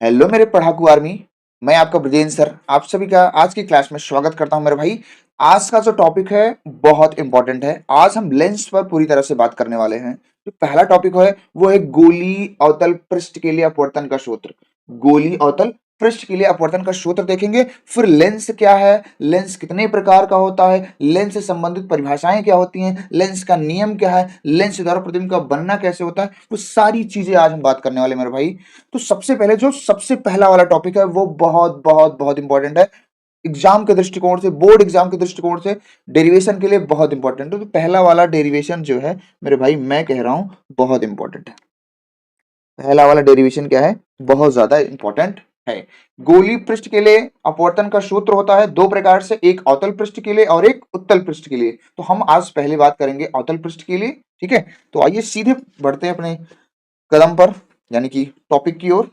Hello मेरे पढ़ाकू army. मैं आपका ब्रजेंद्र सर आप सभी का आज की क्लास में स्वागत करता हूं मेरे भाई। आज का जो टॉपिक है बहुत इंपॉर्टेंट है। आज हम लेंस पर पूरी तरह से बात करने वाले हैं। जो पहला टॉपिक है वो है गोली अवतल पृष्ठ के लिए अपवर्तन का सूत्र। गोली अवतल पृष्ठ के लिए अपवर्तन का सूत्र देखेंगे। फिर लेंस क्या है, लेंस कितने प्रकार का होता है, लेंस से संबंधित परिभाषाएं क्या होती हैं, लेंस का नियम क्या है, लेंस द्वारा प्रतिबिंब का बनना कैसे होता है, वो सारी चीजें आज हम बात करने वाले मेरे भाई। तो सबसे पहले जो सबसे पहला वाला टॉपिक है वो बहुत बहुत बहुत इंपॉर्टेंट है। एग्जाम के दृष्टिकोण से, बोर्ड एग्जाम के दृष्टिकोण से डेरिवेशन के लिए बहुत इंपॉर्टेंट है। तो पहला वाला डेरिवेशन जो है मेरे भाई मैं कह रहा हूं बहुत इंपॉर्टेंट है। पहला वाला डेरिवेशन क्या है, बहुत ज्यादा इंपॉर्टेंट है। गोली पृष्ठ के लिए अपवर्तन का सूत्र होता है दो प्रकार से, एक अवतल पृष्ठ के लिए और एक उत्तल पृष्ठ के लिए। तो हम आज पहले बात करेंगे अवतल पृष्ठ के लिए। ठीक है, तो आइए सीधे बढ़ते हैं अपने कदम पर, यानी कि टॉपिक की ओर।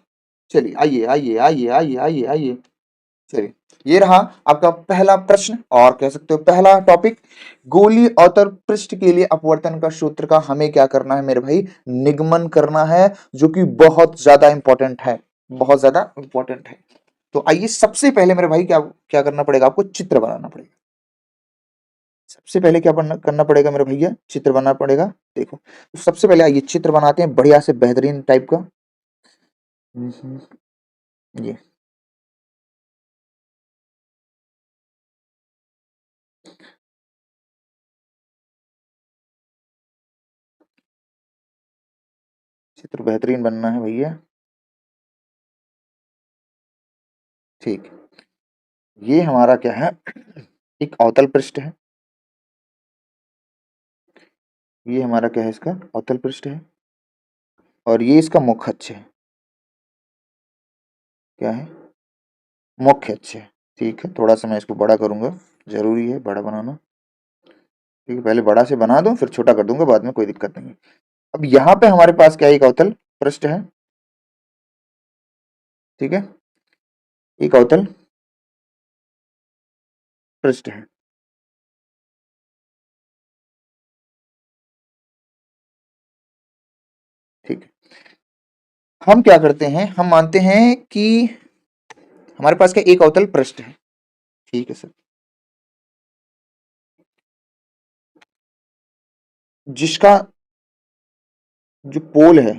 चलिए आइए आइए आइए आइए आइए आइए। चलिए, ये रहा आपका पहला प्रश्न और कह सकते हो पहला टॉपिक। गोलीय अवतल पृष्ठ के लिए अपवर्तन का सूत्र का हमें क्या करना है मेरे भाई, निगमन करना है, जो कि बहुत ज्यादा इंपॉर्टेंट है, बहुत ज्यादा इंपॉर्टेंट है। तो आइए सबसे पहले मेरे भाई क्या क्या करना पड़ेगा, आपको चित्र बनाना पड़ेगा। सबसे पहले क्या करना पड़ेगा मेरे भैया, चित्र बनाना पड़ेगा। देखो, तो सबसे पहले आइए चित्र बनाते हैं बढ़िया से बेहतरीन टाइप का। ये चित्र बेहतरीन बनना है भैया। ठीक, ये हमारा क्या है, एक अवतल पृष्ठ है। ये हमारा क्या है, इसका अवतल पृष्ठ है। और ये इसका मुख्य अक्ष है। क्या है, मुख्य अक्ष है। ठीक है, थोड़ा सा मैं इसको बड़ा करूंगा, जरूरी है बड़ा बनाना। ठीक है, पहले बड़ा से बना दूं फिर छोटा कर दूंगा बाद में, कोई दिक्कत नहीं है। अब यहाँ पे हमारे पास क्या है, एक अवतल पृष्ठ है। ठीक है, एक अवतल पृष्ठ है। ठीक है, हम क्या करते हैं, हम मानते हैं कि हमारे पास क्या एक अवतल पृष्ठ है। ठीक है सर, जिसका जो पोल है,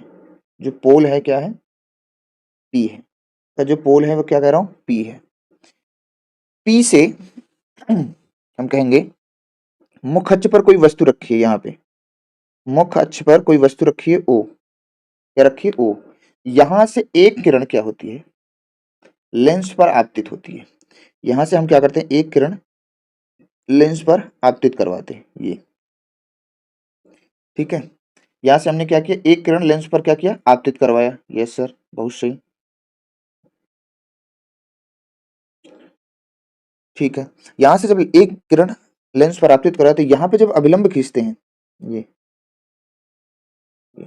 जो पोल है क्या है, पी है। का जो पोल है वो क्या कह रहा हूँ, पी है। पी से हम कहेंगे मुख्य अक्ष पर कोई वस्तु रखी है। यहाँ पे मुख्य अक्ष पर कोई वस्तु रखी है ओ, क्या रखी है ओ। यहां से एक किरण क्या होती है, लेंस पर आपतित होती है। यहां से हम क्या करते हैं, एक किरण लेंस पर आपतित करवाते हैं ये। ठीक है, यहां से हमने क्या किया, एक किरण लेंस पर क्या किया, आपतित करवाया। यस सर, बहुत सही। ठीक है, यहां से जब एक किरण लेंस पर आपतित करवाया तो यहाँ पे जब अभिलंब खींचते हैं, ये ये,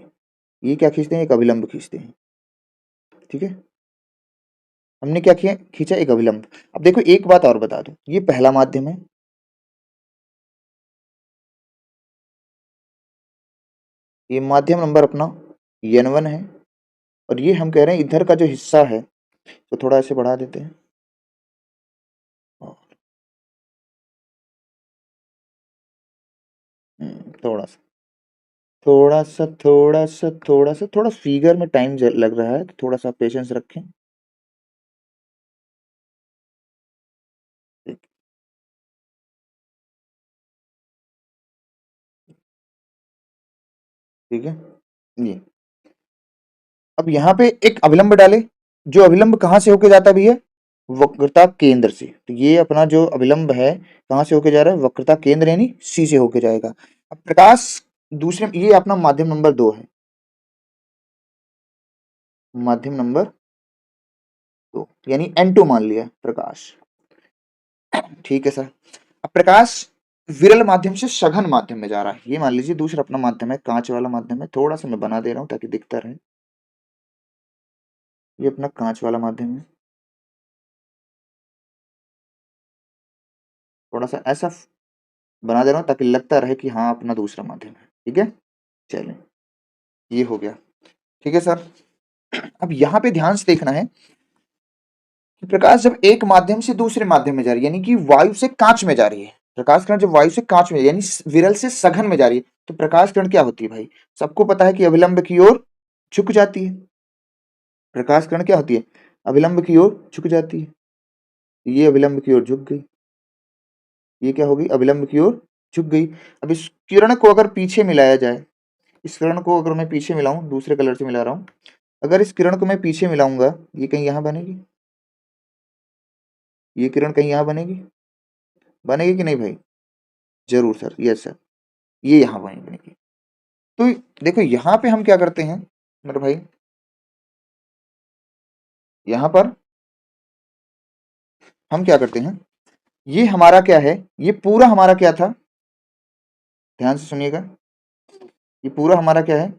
ये क्या खींचते हैं, एक अभिलंब खींचते हैं। ठीक है, हमने क्या किया, खींचा एक अभिलंब। अब देखो एक बात और बता दूं, ये पहला माध्यम है, ये माध्यम नंबर अपना N1 है। और ये हम कह रहे हैं इधर का जो हिस्सा है, तो थोड़ा ऐसे बढ़ा देते हैं। थोड़ा सा थोड़ा फिगर में टाइम लग रहा है, तो थोड़ा सा पेशेंस रखें। ठीक ठीक है, ये अब यहाँ पे एक अभिलंब डाले। जो अभिलंब कहाँ से होके जाता है भैया, वक्रता केंद्र से। तो ये अपना जो अभिलंब है कहाँ से होके जा रहा है, वक्रता केंद्र यानी सी से होके जाएगा। अब प्रकाश दूसरे, ये अपना माध्यम नंबर 2 है, माध्यम नंबर 2 यानी N2 मान लिया प्रकाश। ठीक है सर, अब प्रकाश विरल माध्यम से सघन माध्यम में जा रहा है। ये मान लीजिए दूसरा अपना माध्यम है, कांच वाला माध्यम है। थोड़ा सा मैं बना दे रहा हूँ ताकि दिखता रहे। ये अपना कांच वाला माध्यम है। थोड़ा सा ऐसा बना दे रहा हूँ ताकि लगता रहे कि हाँ अपना दूसरा माध्यम है। ठीक है, चलिए ये हो गया। ठीक है सर, अब यहाँ पे ध्यान से देखना है कि प्रकाश जब एक माध्यम से दूसरे माध्यम में जा रही है, यानी कि वायु से कांच में जा रही है, प्रकाश किरण जब वायु से कांच में यानी विरल से सघन में जा रही है, तो प्रकाश किरण क्या होती है भाई? सबको पता है कि अभिलंब की ओर झुक जाती है। प्रकाश किरण क्या होती है? अभिलंब की ओर झुक जाती है। ये अभिलंब की ओर झुक गई, ये क्या होगी? अभिलंब की ओर झुक गई। अब इस किरण को अगर पीछे मिलाया जाए, इस किरण को अगर मैं पीछे मिलाऊं, दूसरे कलर से मिला रहा हूं, अगर इस किरण को मैं पीछे मिलाऊंगा, ये कहीं यहां बनेगी, ये किरण कहीं यहां बनेगी, बनेगी कि नहीं भाई? जरूर सर, यस सर, ये यहाँ बनेगी। तो देखो यहाँ पे हम क्या करते हैं मेरे भाई, यहाँ पर हम क्या करते हैं, ये हमारा क्या है, ये पूरा हमारा क्या था, ध्यान से सुनिएगा, ये पूरा हमारा क्या है,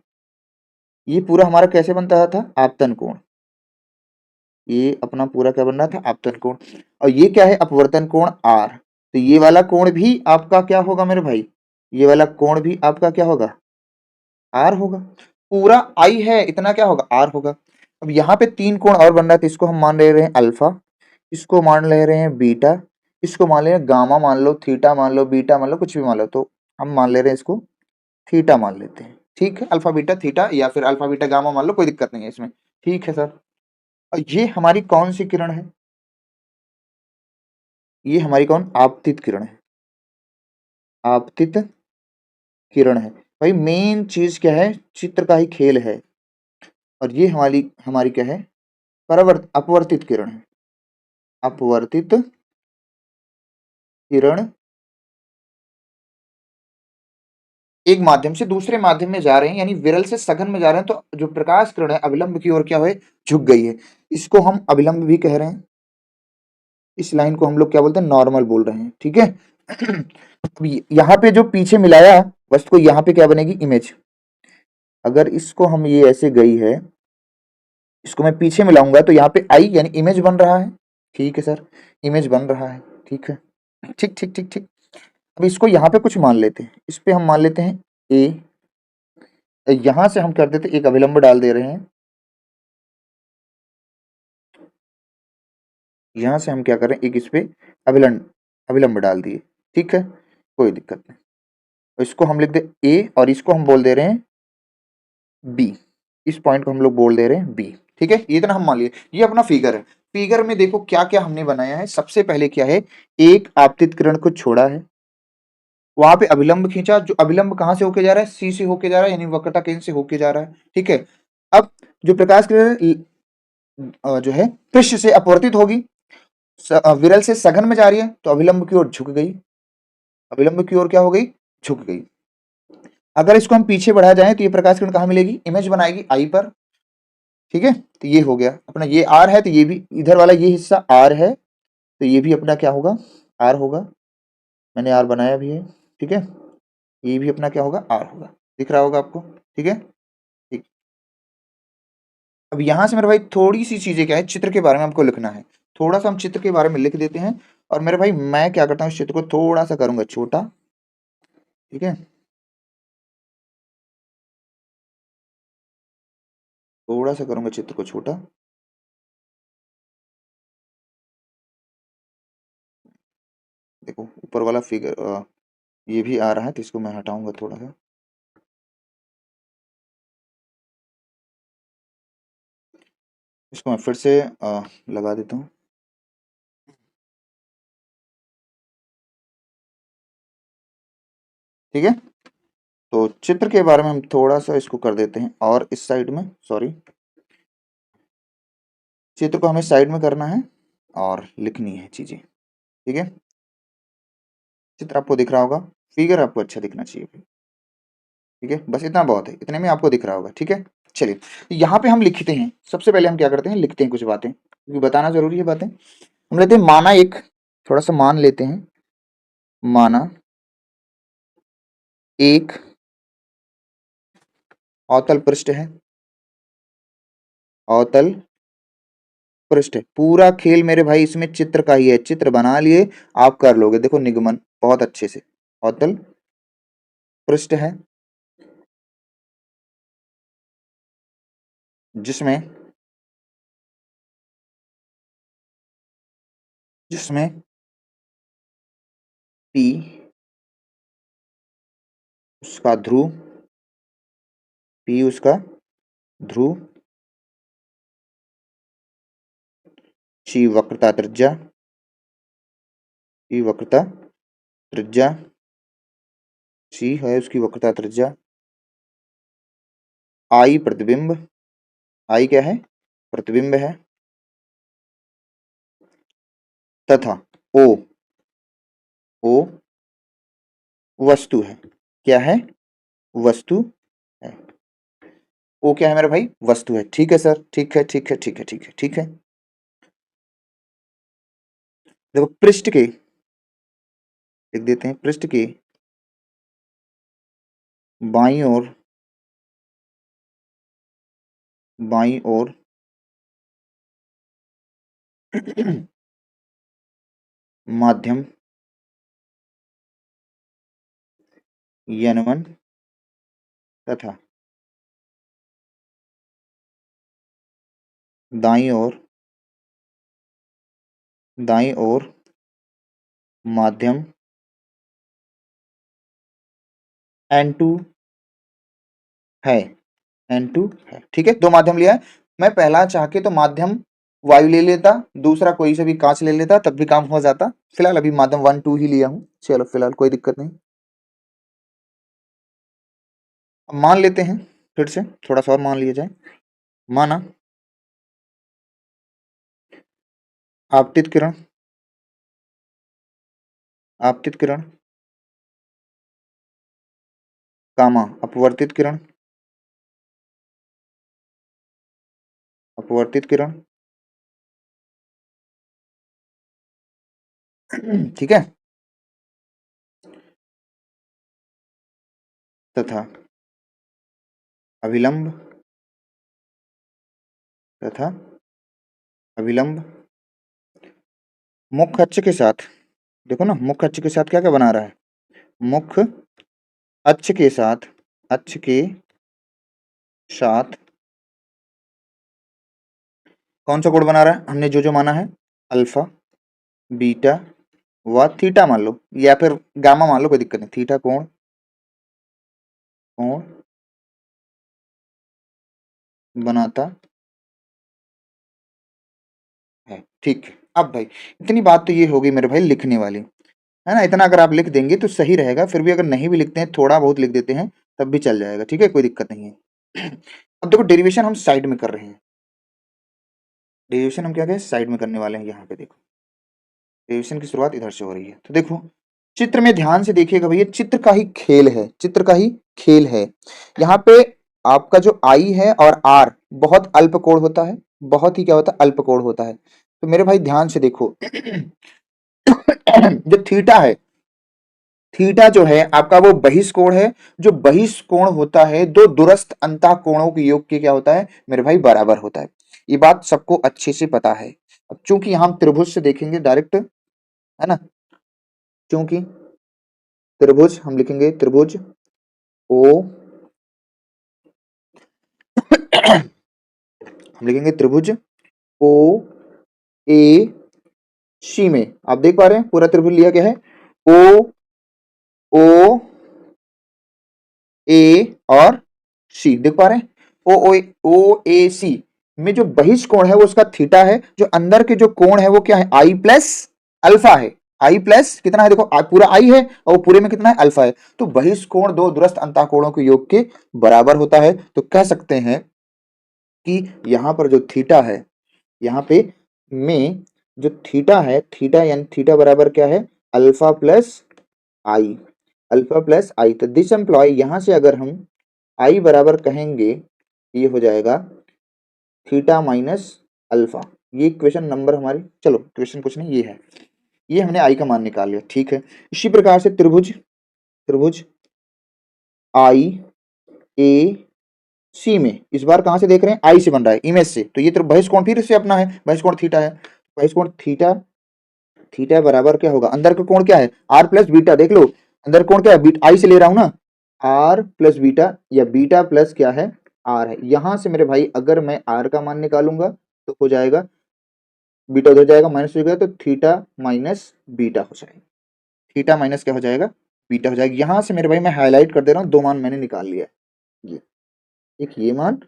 ये पूरा हमारा कैसे बनता था? आपतन कोण। ये अपना पूरा क्या बन रहा था? आपतन कोण। और ये क्या है? अपवर्तन कोण आर। तो ये वाला कोण भी आपका क्या होगा मेरे भाई? ये वाला कोण भी आपका क्या होगा? आर होगा। पूरा आई है इतना क्या होगा? आर होगा। अब यहाँ पे तीन कोण और बन रहा है, तो इसको हम मान ले रहे हैं अल्फा, इसको मान ले रहे हैं बीटा, इसको मान ले रहे हैं गामा, मान लो थीटा, मान लो बीटा, मान लो कुछ भी मान लो, तो हम मान ले रहे हैं इसको थीटा मान लेते हैं। ठीक है, अल्फा बीटा थीटा या फिर अल्फा बीटा गामा मान लो, कोई दिक्कत नहीं है इसमें। ठीक है सर। और ये हमारी कौन सी किरण है? ये हमारी कौन? आपतित किरण है। आपतित किरण है। भाई मेन चीज क्या है? चित्र का ही खेल है। और ये हमारी हमारी क्या है? अपवर्तित किरण है। अपवर्तित किरण एक माध्यम से दूसरे माध्यम में जा रहे हैं, यानी विरल से सघन में जा रहे हैं, तो जो प्रकाश किरण है अविलंब की ओर क्या है? झुक गई है। इसको हम अविलंब भी कह रहे हैं। इस लाइन को हम लोग क्या बोलते हैं? नॉर्मल बोल रहे हैं। ठीक है। यहाँ पे जो पीछे मिलाया वस्तु को, यहाँ पे क्या बनेगी? इमेज। अगर इसको हम, ये ऐसे गई है, इसको मैं पीछे मिलाऊंगा तो यहाँ पे आई यानी इमेज बन रहा है। ठीक है सर, इमेज बन रहा है। ठीक है, ठीक ठीक ठीक ठीक। अब इसको यहाँ पे कुछ मान लेते हैं, इस पे हम मान लेते हैं ए। यहां से हम कर देते, एक अभिलंब डाल दे रहे हैं, यहां से हम क्या करें, एक इस पे अभिलंब अभिलंब डाल दिए। ठीक है, कोई दिक्कत नहीं। तो इसको हम लिख दे ए, और इसको हम बोल दे रहे हैं बी। इस पॉइंट को हम लोग बोल दे रहे हैं बी। ठीक है, ये इतना हम मान लिए। ये अपना फिगर है। फिगर में देखो क्या क्या हमने बनाया है। सबसे पहले क्या है, एक आपतित किरण को छोड़ा है, वहां पे अभिलंब खींचा, जो अभिलंब कहां से होके जा रहा है? सी से होके जा रहा है, यानी वक्रता केंद्र से होके जा रहा है। ठीक है। अब जो प्रकाश किरण जो है पृष्ठ से अपवर्तित होगी, विरल से सघन में जा रही है, तो अभिलंब की ओर झुक गई। अभिलंब की ओर क्या हो गई? झुक गई। अगर इसको हम पीछे बढ़ा जाए तो ये प्रकाश किरण कहां मिलेगी? इमेज बनाएगी आई पर। ठीक है, तो ये हो गया अपना, ये आर है तो ये भी इधर वाला ये हिस्सा आर है, तो ये भी अपना क्या होगा? आर होगा। मैंने आर बनाया भी है। ठीक है, ये भी अपना क्या होगा? आर होगा। दिख रहा होगा आपको? ठीक है, ठीक। अब यहां से मेरे भाई थोड़ी सी चीजें क्या है, चित्र के बारे में आपको लिखना है। थोड़ा सा हम चित्र के बारे में लिख देते हैं। और मेरे भाई मैं क्या करता हूँ, इस चित्र को थोड़ा सा करूंगा छोटा। ठीक है, थोड़ा सा करूंगा चित्र को छोटा। देखो ऊपर वाला फिगर ये भी आ रहा है, तो इसको मैं हटाऊंगा थोड़ा सा। इसको मैं फिर से लगा देता हूँ। ठीक है, तो चित्र के बारे में हम थोड़ा सा इसको कर देते हैं, और इस साइड में, सॉरी, चित्र को हमें साइड में करना है और लिखनी है चीजें। ठीक है, चित्र आपको दिख रहा होगा, फिगर आपको अच्छा दिखना चाहिए। ठीक है, बस इतना बहुत है, इतने में आपको दिख रहा होगा। ठीक है, चलिए, तो यहाँ पे हम लिखते हैं। सबसे पहले हम क्या करते हैं, लिखते हैं कुछ बातें, क्योंकि बताना जरूरी है बातें। हम लेते हैं माना एक, थोड़ा सा मान लेते हैं, माना एक अवतल पृष्ठ है, अवतल पृष्ठ है। पूरा खेल मेरे भाई इसमें चित्र का ही है, चित्र बना लिए आप कर लोगे। देखो निगमन बहुत अच्छे से, अवतल पृष्ठ है जिसमें जिसमें P उसका ध्रुव, P उसका ध्रुव, C वक्रता त्रिज्या, C वक्रता त्रिज्या, C है उसकी वक्रता त्रिज्या, I प्रतिबिंब, I क्या है? प्रतिबिंब है, तथा O, O वस्तु है। क्या है? वस्तु है। O क्या है मेरे भाई? वस्तु है। ठीक है सर, ठीक है, ठीक है, ठीक है, ठीक है, ठीक है। देखो पृष्ठ के लिख देते हैं, पृष्ठ के बाईं ओर, बाईं ओर माध्यम N1 तथा दाईं ओर माध्यम N2 है, N2 है। ठीक है, दो माध्यम लिया है। मैं पहला चाह के तो माध्यम वायु ले लेता, दूसरा कोई से भी कांच ले लेता, तब भी काम हो जाता। फिलहाल अभी माध्यम 1 2 ही लिया हूं। चलो फिलहाल कोई दिक्कत नहीं। अब मान लेते हैं, फिर से थोड़ा सा और मान लिया जाए। माना आपतित किरण, आपतित किरण, कामा अपवर्तित किरण, अपवर्तित किरण। ठीक है, तथा अभिलंब, तथा अभिलंब मुख्य अक्ष के साथ। देखो ना, मुख्य अक्ष के साथ क्या क्या बना रहा है? मुख्य अक्ष के साथ, अक्ष के साथ कौन सा कोण बना रहा है? हमने जो जो माना है, अल्फा, बीटा व थीटा मान लो, या फिर गामा मान लो, कोई दिक्कत नहीं। थीटा कोण, कोण बनाता है। ठीक है। अब भाई इतनी बात तो ये होगी मेरे भाई लिखने वाली, है ना? इतना अगर आप लिख देंगे तो सही रहेगा। फिर भी अगर नहीं भी लिखते हैं, थोड़ा बहुत लिख देते हैं, तब भी चल जाएगा। ठीक है, कोई दिक्कत नहीं है। अब देखो डेरिवेशन हम साइड में कर रहे हैं। डेरिवेशन हम क्या कहें? साइड में करने वाले हैं। यहाँ पे देखो, डेरिवेशन की शुरुआत इधर से हो रही है। तो देखो चित्र में ध्यान से देखिएगा भैया, चित्र का ही खेल है, चित्र का ही खेल है। यहाँ पे आपका जो आई है और आर बहुत अल्प कोण होता है, बहुत ही क्या होता है? अल्प कोण होता है। तो मेरे भाई ध्यान से देखो, जो थीटा है, थीटा जो है आपका वो बहिष्कोण है। जो बहिष्कोण होता है दो दूरस्थ अंतः कोणों के योग के क्या होता है मेरे भाई? बराबर होता है। ये बात सबको अच्छे से पता है। अब चूंकि हम त्रिभुज से देखेंगे डायरेक्ट, है ना? चूंकि त्रिभुज हम लिखेंगे, त्रिभुज ओ हम लिखेंगे त्रिभुज ओ ए सी में आप देख पा रहे हैं पूरा त्रिभुज लिया क्या है? ओ ओ ए और सी देख पा रहे हैं? ओ ए सी में जो बहिष कोण है वो उसका थीटा है, जो अंदर के जो कोण है वो क्या है? आई प्लस अल्फा है। आई प्लस कितना है? देखो पूरा आई है और पूरे में कितना है? अल्फा है। तो बहिष कोण दो दूरस्थ अंतः कोणों के योग के बराबर होता है। तो कह सकते हैं कि यहाँ पर जो थीटा है, यहाँ पे में जो थीटा है, थीटा यानी थीटा बराबर क्या है? अल्फा प्लस आई, अल्फा प्लस आई। तो दिस एम्प्लॉय यहां से अगर हम आई बराबर कहेंगे, ये हो जाएगा थीटा माइनस अल्फा। ये क्वेश्चन नंबर हमारी, चलो क्वेश्चन कुछ नहीं, ये है, ये हमने आई का मान निकाल लिया। ठीक है, इसी प्रकार से त्रिभुज, त्रिभुज आई ए सी में इस बार कहां से देख रहे हैं? आई से बन रहा है, इमेज से। तो ये तो बहिष कोण फिर से अपना है, बहिष कोण थीटा है। बहिष कोण थीटा, थीटा बराबर क्या होगा? अंदर का कोण क्या है? R plus beta. देख लो अंदर कोण क्या है? बीटा, आई से ले रहा हूं ना, आर प्लस बीटा या बीटा प्लस क्या है? आर है। यहां से मेरे भाई अगर मैं आर का मान निकालूंगा तो हो जाएगा बीटा उधर जाएगा, माइनस हो गया तो थीटा माइनस बीटा हो जाएगा। थीटा माइनस क्या हो जाएगा, बीटा हो जाएगा। यहां से मेरे भाई मैं हाईलाइट कर दे रहा हूँ, दो मान मैंने निकाल लिया है, ये एक ये मान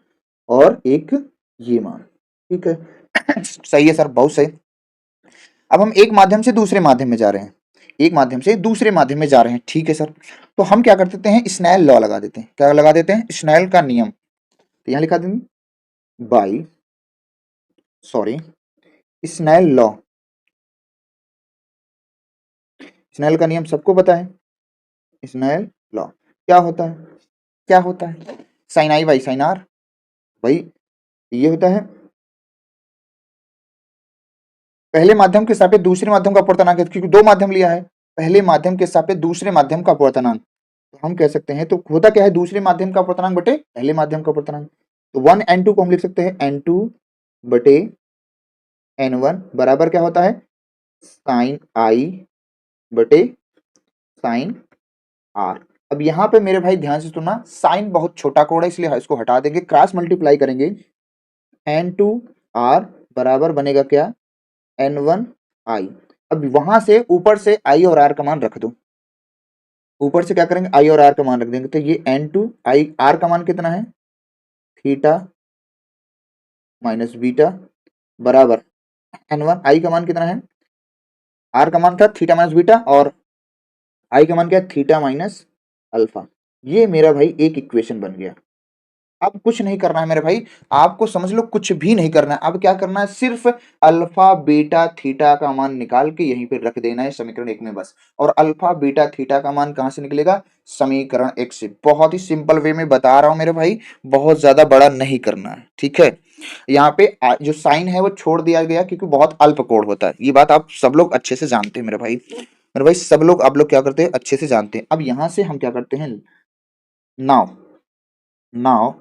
और एक ये मान, ठीक है। सही है सर, बहुत सही। अब हम एक माध्यम से दूसरे माध्यम में जा रहे हैं, एक माध्यम से दूसरे माध्यम में जा रहे हैं, ठीक है सर। तो हम क्या कर देते हैं, स्नेल लॉ लगा देते हैं। क्या लगा देते हैं, स्नेल का नियम। तो यहां लिखा देंगे by, sorry, Snell law. Snell का नियम सबको पता है, स्नेल लॉ क्या होता है, क्या होता है, sine i by sine r. भाई ये होता है पहले माध्यम के सापेक्ष दूसरे माध्यम का अपवर्तनांक, क्योंकि दो माध्यम लिया है, पहले माध्यम के सापेक्ष दूसरे माध्यम का अपवर्तनांक। तो हम कह सकते हैं, तो होता क्या है, दूसरे माध्यम का अपवर्तनांक बटे पहले माध्यम का अपवर्तनांक। तो 1n2 को हम लिख सकते हैं n2 बटे n1 बराबर क्या होता है, साइन आई बटे साइन आर। अब यहाँ पे मेरे भाई ध्यान से सुनना, साइन बहुत छोटा कोण है इसलिए इसको हटा देंगे, क्रॉस मल्टीप्लाई करेंगे, n2 r बराबर बनेगा क्या, n1 i। अब वहां से ऊपर से i और r का मान रख दो, ऊपर से क्या करेंगे, i और r का मान रख देंगे, तो ये n2 i r का मान कितना है, थीटा माइनस बीटा बराबर n1 i का मान कितना है, r का मान था थीटा माइनस बीटा और i का मान क्या है, थीटा माइनस अल्फा। ये मेरा भाई एक इक्वेशन बन गया। अब कुछ नहीं करना है मेरे भाई, आपको समझ लो कुछ भी नहीं करना है। अब क्या करना है, सिर्फ अल्फा बीटा थीटा का मान निकाल के यहीं पे रख देना है समीकरण एक में बस। और अल्फा बीटा थीटा का मान कहां से निकलेगा, समीकरण एक से। बहुत ही सिंपल वे में बता रहा हूं मेरे भाई, बहुत ज्यादा बड़ा नहीं करना है, ठीक है। यहाँ पे जो साइन है वो छोड़ दिया गया क्योंकि बहुत अल्प कोण होता है, ये बात आप सब लोग अच्छे से जानते हैं मेरे भाई। मेरे भाई सब लोग, आप लोग क्या करते हैं, अच्छे से जानते हैं। अब यहां से हम क्या करते हैं, नाउ नाउ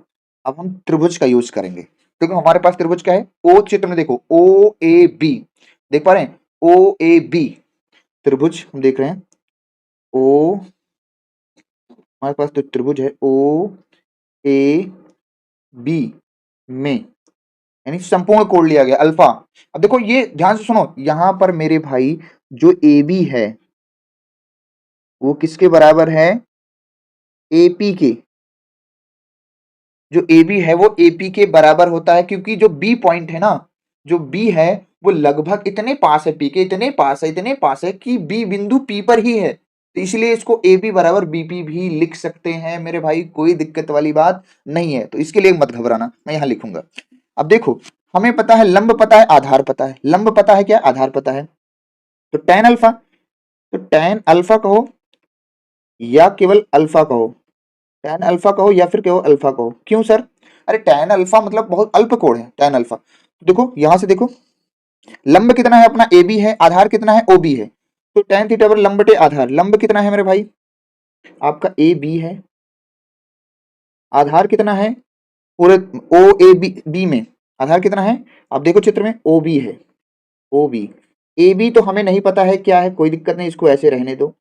अब हम त्रिभुज का यूज करेंगे, क्योंकि हमारे पास त्रिभुज क्या है, ओ चित्र में देखो, ओ ए बी, देख पा रहे हैं, ओ ए बी त्रिभुज हम देख रहे हैं। ओ, हमारे पास तो त्रिभुज है ओ ए बी में, यानी संपूर्ण कोण लिया गया अल्फा। अब देखो ये ध्यान से सुनो, यहां पर मेरे भाई जो ए बी है वो किसके बराबर है, एपी के। जो ए बी है वो एपी के बराबर होता है, क्योंकि जो बी पॉइंट है ना, जो बी है वो लगभग इतने पास है, पी के इतने पास है, इतने पास है कि बी बिंदु पी पर ही है, तो इसलिए इसको ए बी बराबर बीपी भी लिख सकते हैं मेरे भाई, कोई दिक्कत वाली बात नहीं है। तो इसके लिए मत घबराना, मैं यहां लिखूंगा। अब देखो, हमें पता है लंब पता है, आधार पता है, लंब पता है क्या, आधार पता है, तो टेन अल्फा, तो टेन अल्फा कहो या केवल अल्फा कहो, टैन अल्फा कहो या फिर केवल अल्फा कहो, क्यों सर, अरे टैन अल्फा मतलब बहुत अल्प कोण है टैन अल्फा। देखो यहां से देखो, लंब कितना है अपना ए बी है, आधार कितना है ओ बी है, तो टैन थीटा पर लंब बटे आधार, लंब कितना है मेरे भाई आपका ए बी है, आधार कितना है पूरे ओ ए बी बी में, आधार कितना है, आप देखो चित्र में ओ बी है, ओ बी, ए बी तो हमें नहीं पता है क्या है, कोई दिक्कत नहीं, इसको ऐसे रहने दो।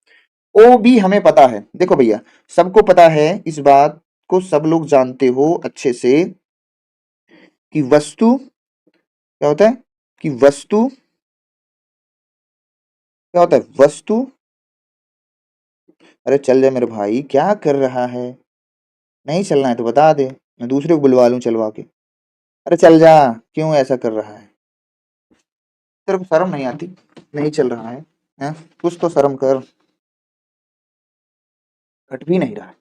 ओ बी हमें पता है, देखो भैया सबको पता है, इस बात को सब लोग जानते हो अच्छे से कि वस्तु क्या होता है, कि वस्तु क्या होता है, वस्तु, अरे चल जा मेरे भाई, क्या कर रहा है, नहीं चलना है तो बता दे, मैं दूसरे को बुलवा लूं चलवा के। अरे चल जा, क्यों ऐसा कर रहा है, तेरे को शर्म नहीं आती, नहीं चल रहा है? कुछ तो शर्म कर, घट भी नहीं रहा है।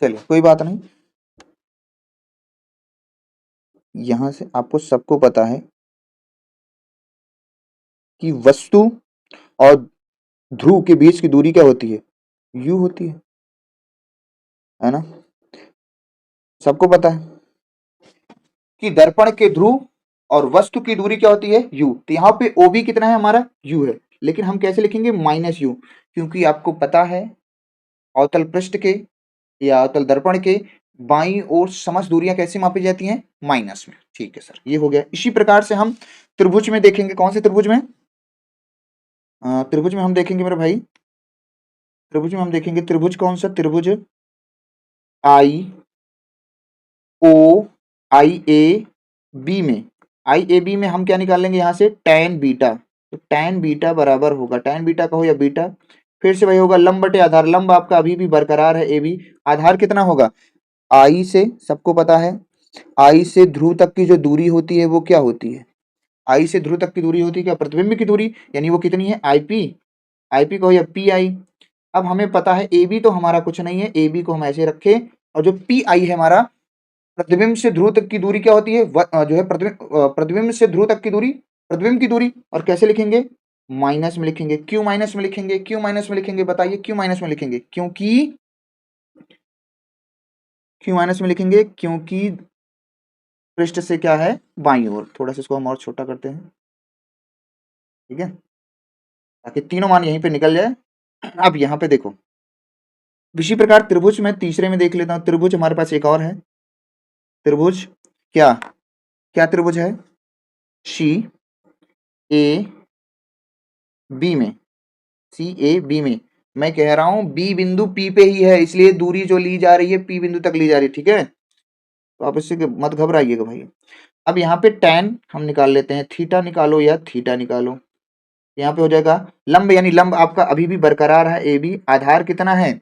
चलिए कोई बात नहीं, यहां से आपको सबको पता है कि वस्तु और ध्रुव के बीच की दूरी क्या होती है, यू होती है ना, सबको पता है कि दर्पण के ध्रुव और वस्तु की दूरी क्या होती है, यू। तो यहाँ पे ओ बी कितना है हमारा, यू है, लेकिन हम कैसे लिखेंगे, माइनस यू, क्योंकि आपको पता है अवतल पृष्ठ के या अवतल दर्पण के बाईं ओर समस्त दूरियां कैसे मापी जाती हैं, माइनस में, ठीक है सर, ये हो गया। इसी प्रकार से हम त्रिभुज में देखेंगे, कौन से त्रिभुज में, त्रिभुज में हम देखेंगे मेरे भाई, त्रिभुज में हम देखेंगे, त्रिभुज कौन सा, त्रिभुज आई ओ आई ए बी में, आई ए बी में हम क्या निकाल लेंगे यहाँ से tan बीटा, तो tan बीटा बराबर होगा, tan बीटा कहो या बीटा, फिर से वही होगा लंब बटे आधार, लंब आपका अभी भी बरकरार है ए बी, आधार कितना होगा आई से, सबको पता है आई से ध्रुव तक की जो दूरी होती है वो क्या होती है, आई से ध्रुव तक की दूरी होती है क्या प्रतिबिंब की दूरी, यानी वो कितनी है आईपी, आईपी कहो या पी आई। अब हमें पता है ए बी तो हमारा कुछ नहीं है, ए बी को हम ऐसे रखे, और जो पी आई है हमारा प्रतिबिंब से ध्रुव तक की दूरी क्या होती है जो है प्रतिबिंब से ध्रुव तक की दूरी, प्रतिबिंब की दूरी, और कैसे लिखेंगे माइनस में लिखेंगे, क्यों माइनस में लिखेंगे, क्यों माइनस में लिखेंगे बताइए, क्यों माइनस में लिखेंगे, क्यों माइनस में लिखेंगे, क्योंकि पृष्ठ से क्या है बाईं ओर, थोड़ा सा इसको हम और छोटा करते हैं, ठीक है, ताकि तीनों मान यहीं पे निकल जाए। अब यहाँ पे देखो, इसी प्रकार त्रिभुज में तीसरे में देख लेता हूँ, त्रिभुज हमारे पास एक और है, त्रिभुज क्या क्या त्रिभुज है सी ए बी में, सी ए बी में, मैं कह रहा हूं बी बिंदु पी पे ही है, इसलिए दूरी जो ली जा रही है पी बिंदु तक ली जा रही है, ठीक है, तो आप इससे मत घबराइएगा भाई। अब यहाँ पे tan हम निकाल लेते हैं, थीटा निकालो या थीटा निकालो, यहाँ पे हो जाएगा लंब, यानी लंब आपका अभी भी बरकरार है ए बी, आधार कितना है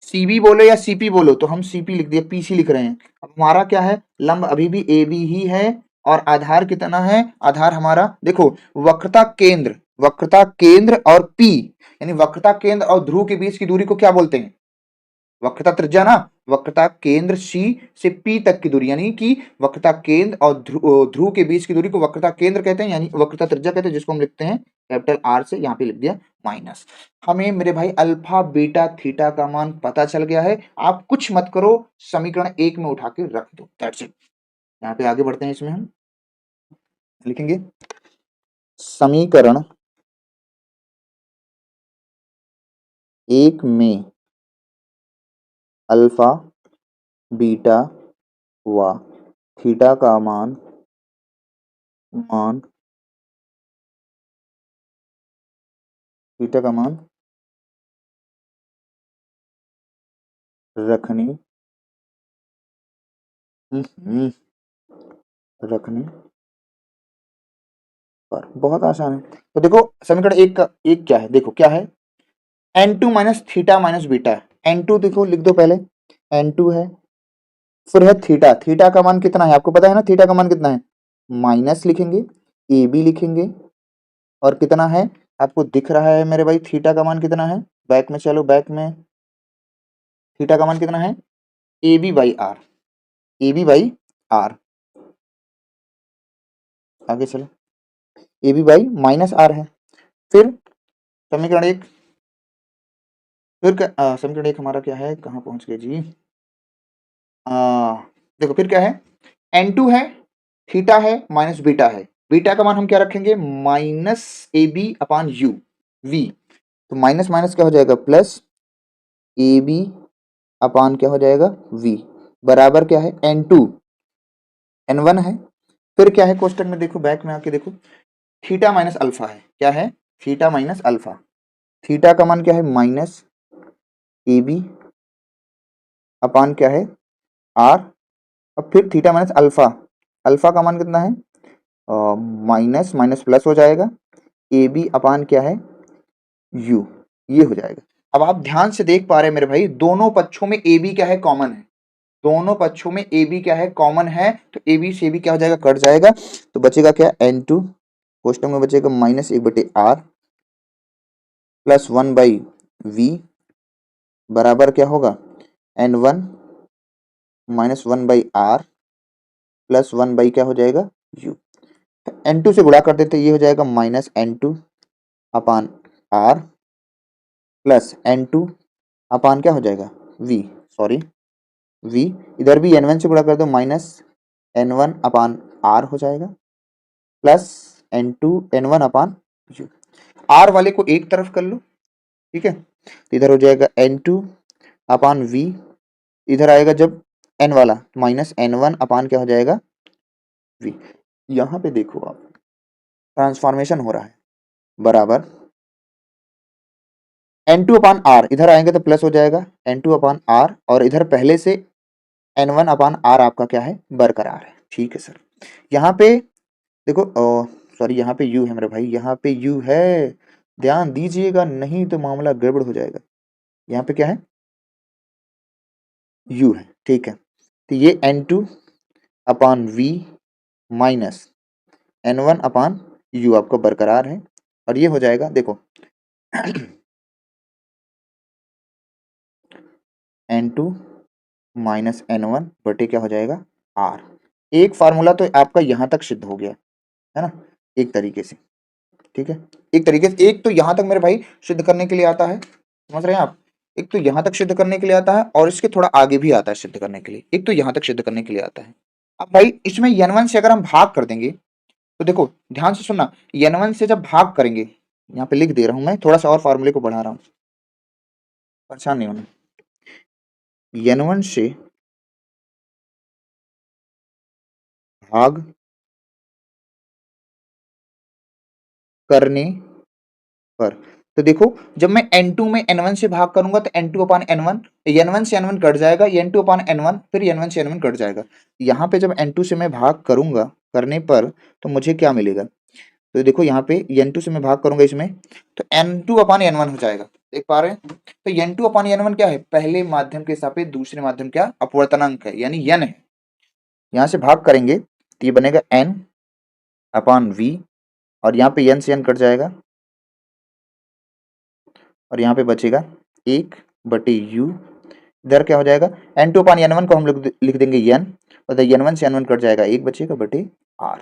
सीबी बोलो या सीपी बोलो, तो हम सीपी लिख दिया, पीसी लिख रहे हैं, अब हमारा क्या है लंब अभी भी ए बी ही है, और आधार कितना है, आधार हमारा देखो वक्रता केंद्र, वक्रता केंद्र और पी, यानी वक्रता केंद्र और ध्रुव के बीच की दूरी को क्या बोलते हैं वक्रता त्रिज्या ना, वक्रता केंद्र सी से पी तक की दूरी, यानी कि वक्रता केंद्र और ध्रुव के बीच की दूरी को वक्रता केंद्र कहते हैं, यानी वक्रता त्रिज्या कहते हैं, जिसको हम लिखते हैं कैपिटल आर से, यहाँ पे लिख दिया माइनस। हमें मेरे भाई अल्फा बीटा थीटा का मान पता चल गया है, आप कुछ मत करो, समीकरण एक में उठा के रख दो, दैट्स इट। यहाँ पे आगे बढ़ते हैं, इसमें हम लिखेंगे समीकरण एक में अल्फा बीटा व थीटा का मान थीटा का मान रखने रखने पर, बहुत आसान है। तो देखो समीकरण एक का एक क्या है, देखो क्या है n2 minus theta minus beta, n2 देखो लिख दो पहले, n2 है, फिर है थीटा, थीटा का मान कितना है आपको पता है ना, थीटा का मान कितना है माइनस लिखेंगे, ए बी लिखेंगे, और कितना है आपको दिख रहा है मेरे भाई थीटा का मान कितना है, बैक में चलो, बैक में थीटा का मान कितना है A B by R, A B by R, आगे चलो A B by minus R है, फिर समीकरण एक, फिर समीकरण एक हमारा क्या है, कहाँ पहुंच गए जी, देखो फिर क्या है n2 है, थीटा है माइनस बीटा है, बीटा का मान हम क्या रखेंगे minus A B upon u v, तो माइनस माइनस क्या हो जाएगा प्लस ए बी अपान क्या हो जाएगा वी, बराबर क्या है n2 n1 है, फिर क्या है क्वेश्चन में देखो, बैक में आके देखो थीटा माइनस अल्फा है, क्या है थीटा माइनस अल्फा, थीटा का मान क्या है माइनस ए बी अपान क्या है आर, अब फिर थीटा माइनस अल्फा, अल्फा का मान कितना है माइनस माइनस प्लस हो जाएगा, ए बी अपान क्या है यू, ये हो जाएगा। अब आप ध्यान से देख पा रहे हैं मेरे भाई, दोनों पक्षों में ए बी क्या है कॉमन है, दोनों पक्षों में ए बी क्या है कॉमन है, तो ए बी से बी क्या हो जाएगा कट जाएगा, तो बचेगा क्या n2, क्वेश्चन में बचेगा माइनस एक बटे आर प्लस 1 बाई वी, बराबर क्या होगा n1 minus 1 by R plus 1 by क्या हो जाएगा यू, तो n2 से गुणा कर देते, ये हो जाएगा minus n2 upon R plus n2 upon क्या हो जाएगा v, सॉरी v, इधर भी n1 से गुणा कर दो, माइनस n1 अपान r हो जाएगा प्लस n2 n1 अपान u, r वाले को एक तरफ कर लो, ठीक है, इधर हो जाएगा n2 अपान v, इधर आएगा जब n वाला माइनस n1 अपान क्या हो जाएगा v, यहाँ पे देखो आप ट्रांसफॉर्मेशन हो रहा है, बराबर n2 अपान आर, इधर आएंगे तो प्लस हो जाएगा n2 अपान आर, और इधर पहले से n1 अपान आर आपका क्या है बरकरार है, ठीक है सर। यहाँ पे देखो, सॉरी यहाँ पे यू है मेरे भाई, यहाँ पे यू है, ध्यान दीजिएगा नहीं तो मामला गड़बड़ हो जाएगा। यहाँ पे क्या है, यू है, ठीक है। तो ये N2 upon V minus N1 upon you आपको बरकरार है, और ये हो जाएगा देखो N2 माइनस N1 बटे क्या हो जाएगा R। एक फार्मूला तो आपका यहाँ तक सिद्ध हो गया है ना, एक तरीके से, ठीक है। एक तरीके से, एक तो यहाँ तक मेरे भाई सिद्ध करने के लिए आता है, समझ रहे हैं आप, एक तो यहाँ तक सिद्ध करने के लिए आता है और इसके थोड़ा आगे भी आता है सिद्ध करने के लिए, एक तो यहाँ तक सिद्ध करने के लिए आता है। अब भाई इसमें N1 से अगर हम भाग कर देंगे तो देखो ध्यान से सुनना, N1 से जब भाग करेंगे, यहाँ पे लिख दे रहा हूं मैं, थोड़ा सा और फार्मूले को बढ़ा रहा हूं, परेशान नहीं होना। N1 से भाग करने पर, तो देखो जब मैं N2 में N1 से भाग करूंगा तो N2 अपान N1, N1 से N1 कट जाएगा, N2 अपान N1, फिर N1 से N1 कट जाएगा। यहाँ पे जब N2 से मैं भाग करूंगा करने पर तो मुझे क्या मिलेगा, तो देखो यहाँ पे N2 से मैं भाग करूंगा इसमें तो N2 अपान N1 हो जाएगा, देख पा रहे हैं। तो N2 अपान N1 क्या है, पहले माध्यम के सापेक्ष दूसरे माध्यम क्या अपवर्तनांक है, यानी N है। यहाँ से भाग करेंगे तो ये बनेगा N अपान V, और यहाँ पे N से N कट जाएगा, और यहाँ पे बचेगा 1 बटे U। इधर क्या हो जाएगा, N2 अपान N1 को हम लोग लिख देंगे N, और N1 से N1 कट जाएगा, 1 बचेगा बटे R।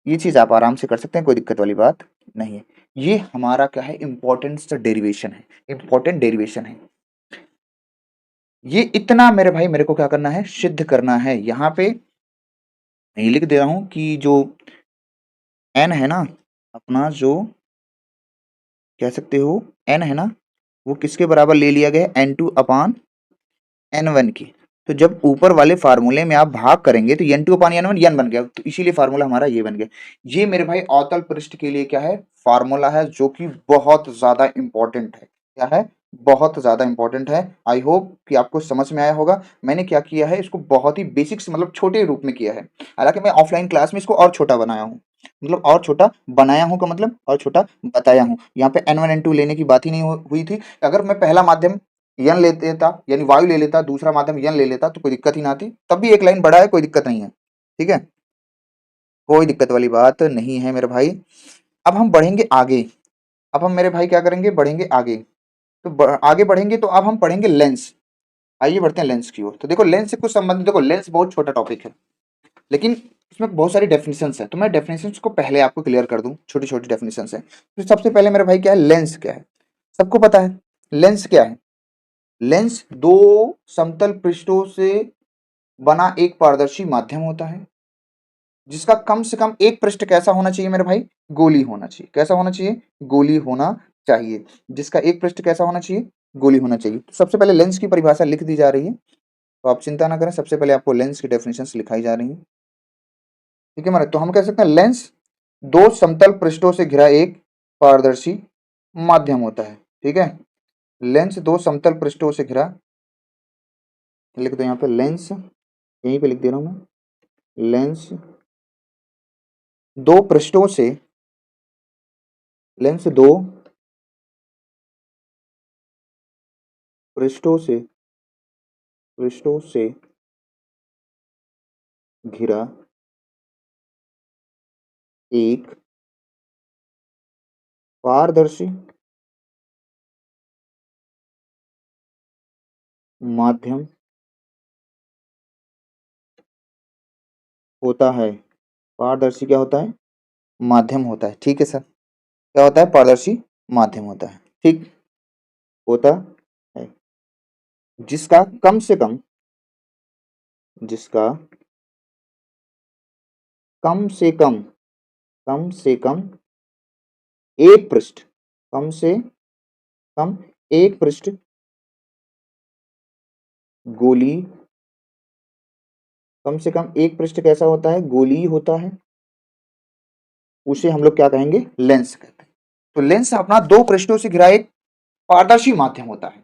ये चीज आप आराम से कर सकते हैं, कोई दिक्कत वाली बात नहीं है। ये हमारा क्या है, इंपॉर्टेंट डेरिवेशन है, इंपॉर्टेंट डेरिवेशन है। ये इतना मेरे भाई मेरे को क्या करना है, सिद्ध करना है। यहाँ पे मैं लिख दे रहा हूं कि जो n है ना, अपना जो कह सकते हो n है ना, वो किसके बराबर ले लिया गया, N2 अपान N1 की। तो जब ऊपर वाले फार्मूले में आप भाग करेंगे तो N2 अपान N1 n बन गया, तो इसीलिए फार्मूला हमारा ये बन गया। ये मेरे भाई अवतल पृष्ठ के लिए क्या है, फार्मूला है, जो कि बहुत ज्यादा इंपॉर्टेंट है। क्या है, बहुत ज्यादा इंपॉर्टेंट है। आई होप कि आपको समझ में आया होगा। मैंने क्या किया है, इसको बहुत ही बेसिक्स मतलब छोटे रूप में किया है, हालांकि मैं ऑफलाइन क्लास में इसको और छोटा बनाया हूँ, मतलब और छोटा बनाया हूँ का मतलब और छोटा बताया हूँ। यहाँ पे N1 N2 लेने की बात ही नहीं हुई थी। अगर मैं पहला माध्यम यन ले लेता, यानी वायु ले लेता, दूसरा माध्यम यन ले लेता, तो कोई दिक्कत ही ना आती, तब भी एक लाइन बड़ा है, कोई दिक्कत नहीं है, ठीक है, कोई दिक्कत वाली बात नहीं है मेरे भाई। अब हम बढ़ेंगे आगे, अब हम मेरे भाई क्या करेंगे, बढ़ेंगे आगे। तो आगे बढ़ेंगे तो अब हम पढ़ेंगे लेंस। आइए बढ़ते हैं लेंस की ओर। तो देखो लेंस से कुछ संबंधित, देखो लेंस बहुत छोटा टॉपिक है, लेकिन इसमें बहुत सारी डेफिनेशंस है, तो मैं डेफिनेशंस को पहले आपको क्लियर कर दूं। छोटी छोटी डेफिनेशंस है। तो सबसे पहले मेरे भाई क्या है, लेंस क्या है, सबको पता है लेंस क्या है। लेंस दो समतल पृष्ठों से बना एक पारदर्शी माध्यम होता है, जिसका कम से कम एक पृष्ठ कैसा होना चाहिए मेरे भाई, गोली होना चाहिए। कैसा होना चाहिए, गोली होना चाहिए। जिसका एक पृष्ठ कैसा होना चाहिए, गोली होना चाहिए। तो सबसे पहले लेंस की परिभाषा लिख दी जा रही है, तो आप चिंता ना करें, सबसे पहले आपको लेंस की डेफिनेशन लिखाई जा रही है, ठीक है मेरे। तो हम कह सकते हैं लेंस दो समतल पृष्ठों से घिरा एक पारदर्शी माध्यम होता है, ठीक है। लेंस दो समतल पृष्ठों से घिरा, लिख दो यहाँ पे लेंस, यहीं पे लिख दे रहा हूं मैं, लेंस दो पृष्ठों से, लेंस दो पृष्ठों से, पृष्ठों से घिरा एक पारदर्शी माध्यम होता है। पारदर्शी क्या होता है, माध्यम होता है, ठीक है सर। क्या होता है, पारदर्शी माध्यम होता है, ठीक होता है, जिसका कम से कम, जिसका कम से कम, कम से कम एक पृष्ठ, कम से कम एक पृष्ठ गोली, कम से कम एक पृष्ठ कैसा होता है, गोली होता है, उसे हम लोग क्या कहेंगे, लेंस कहते हैं। तो लेंस अपना दो पृष्ठों से घिरा एक पारदर्शी माध्यम होता है,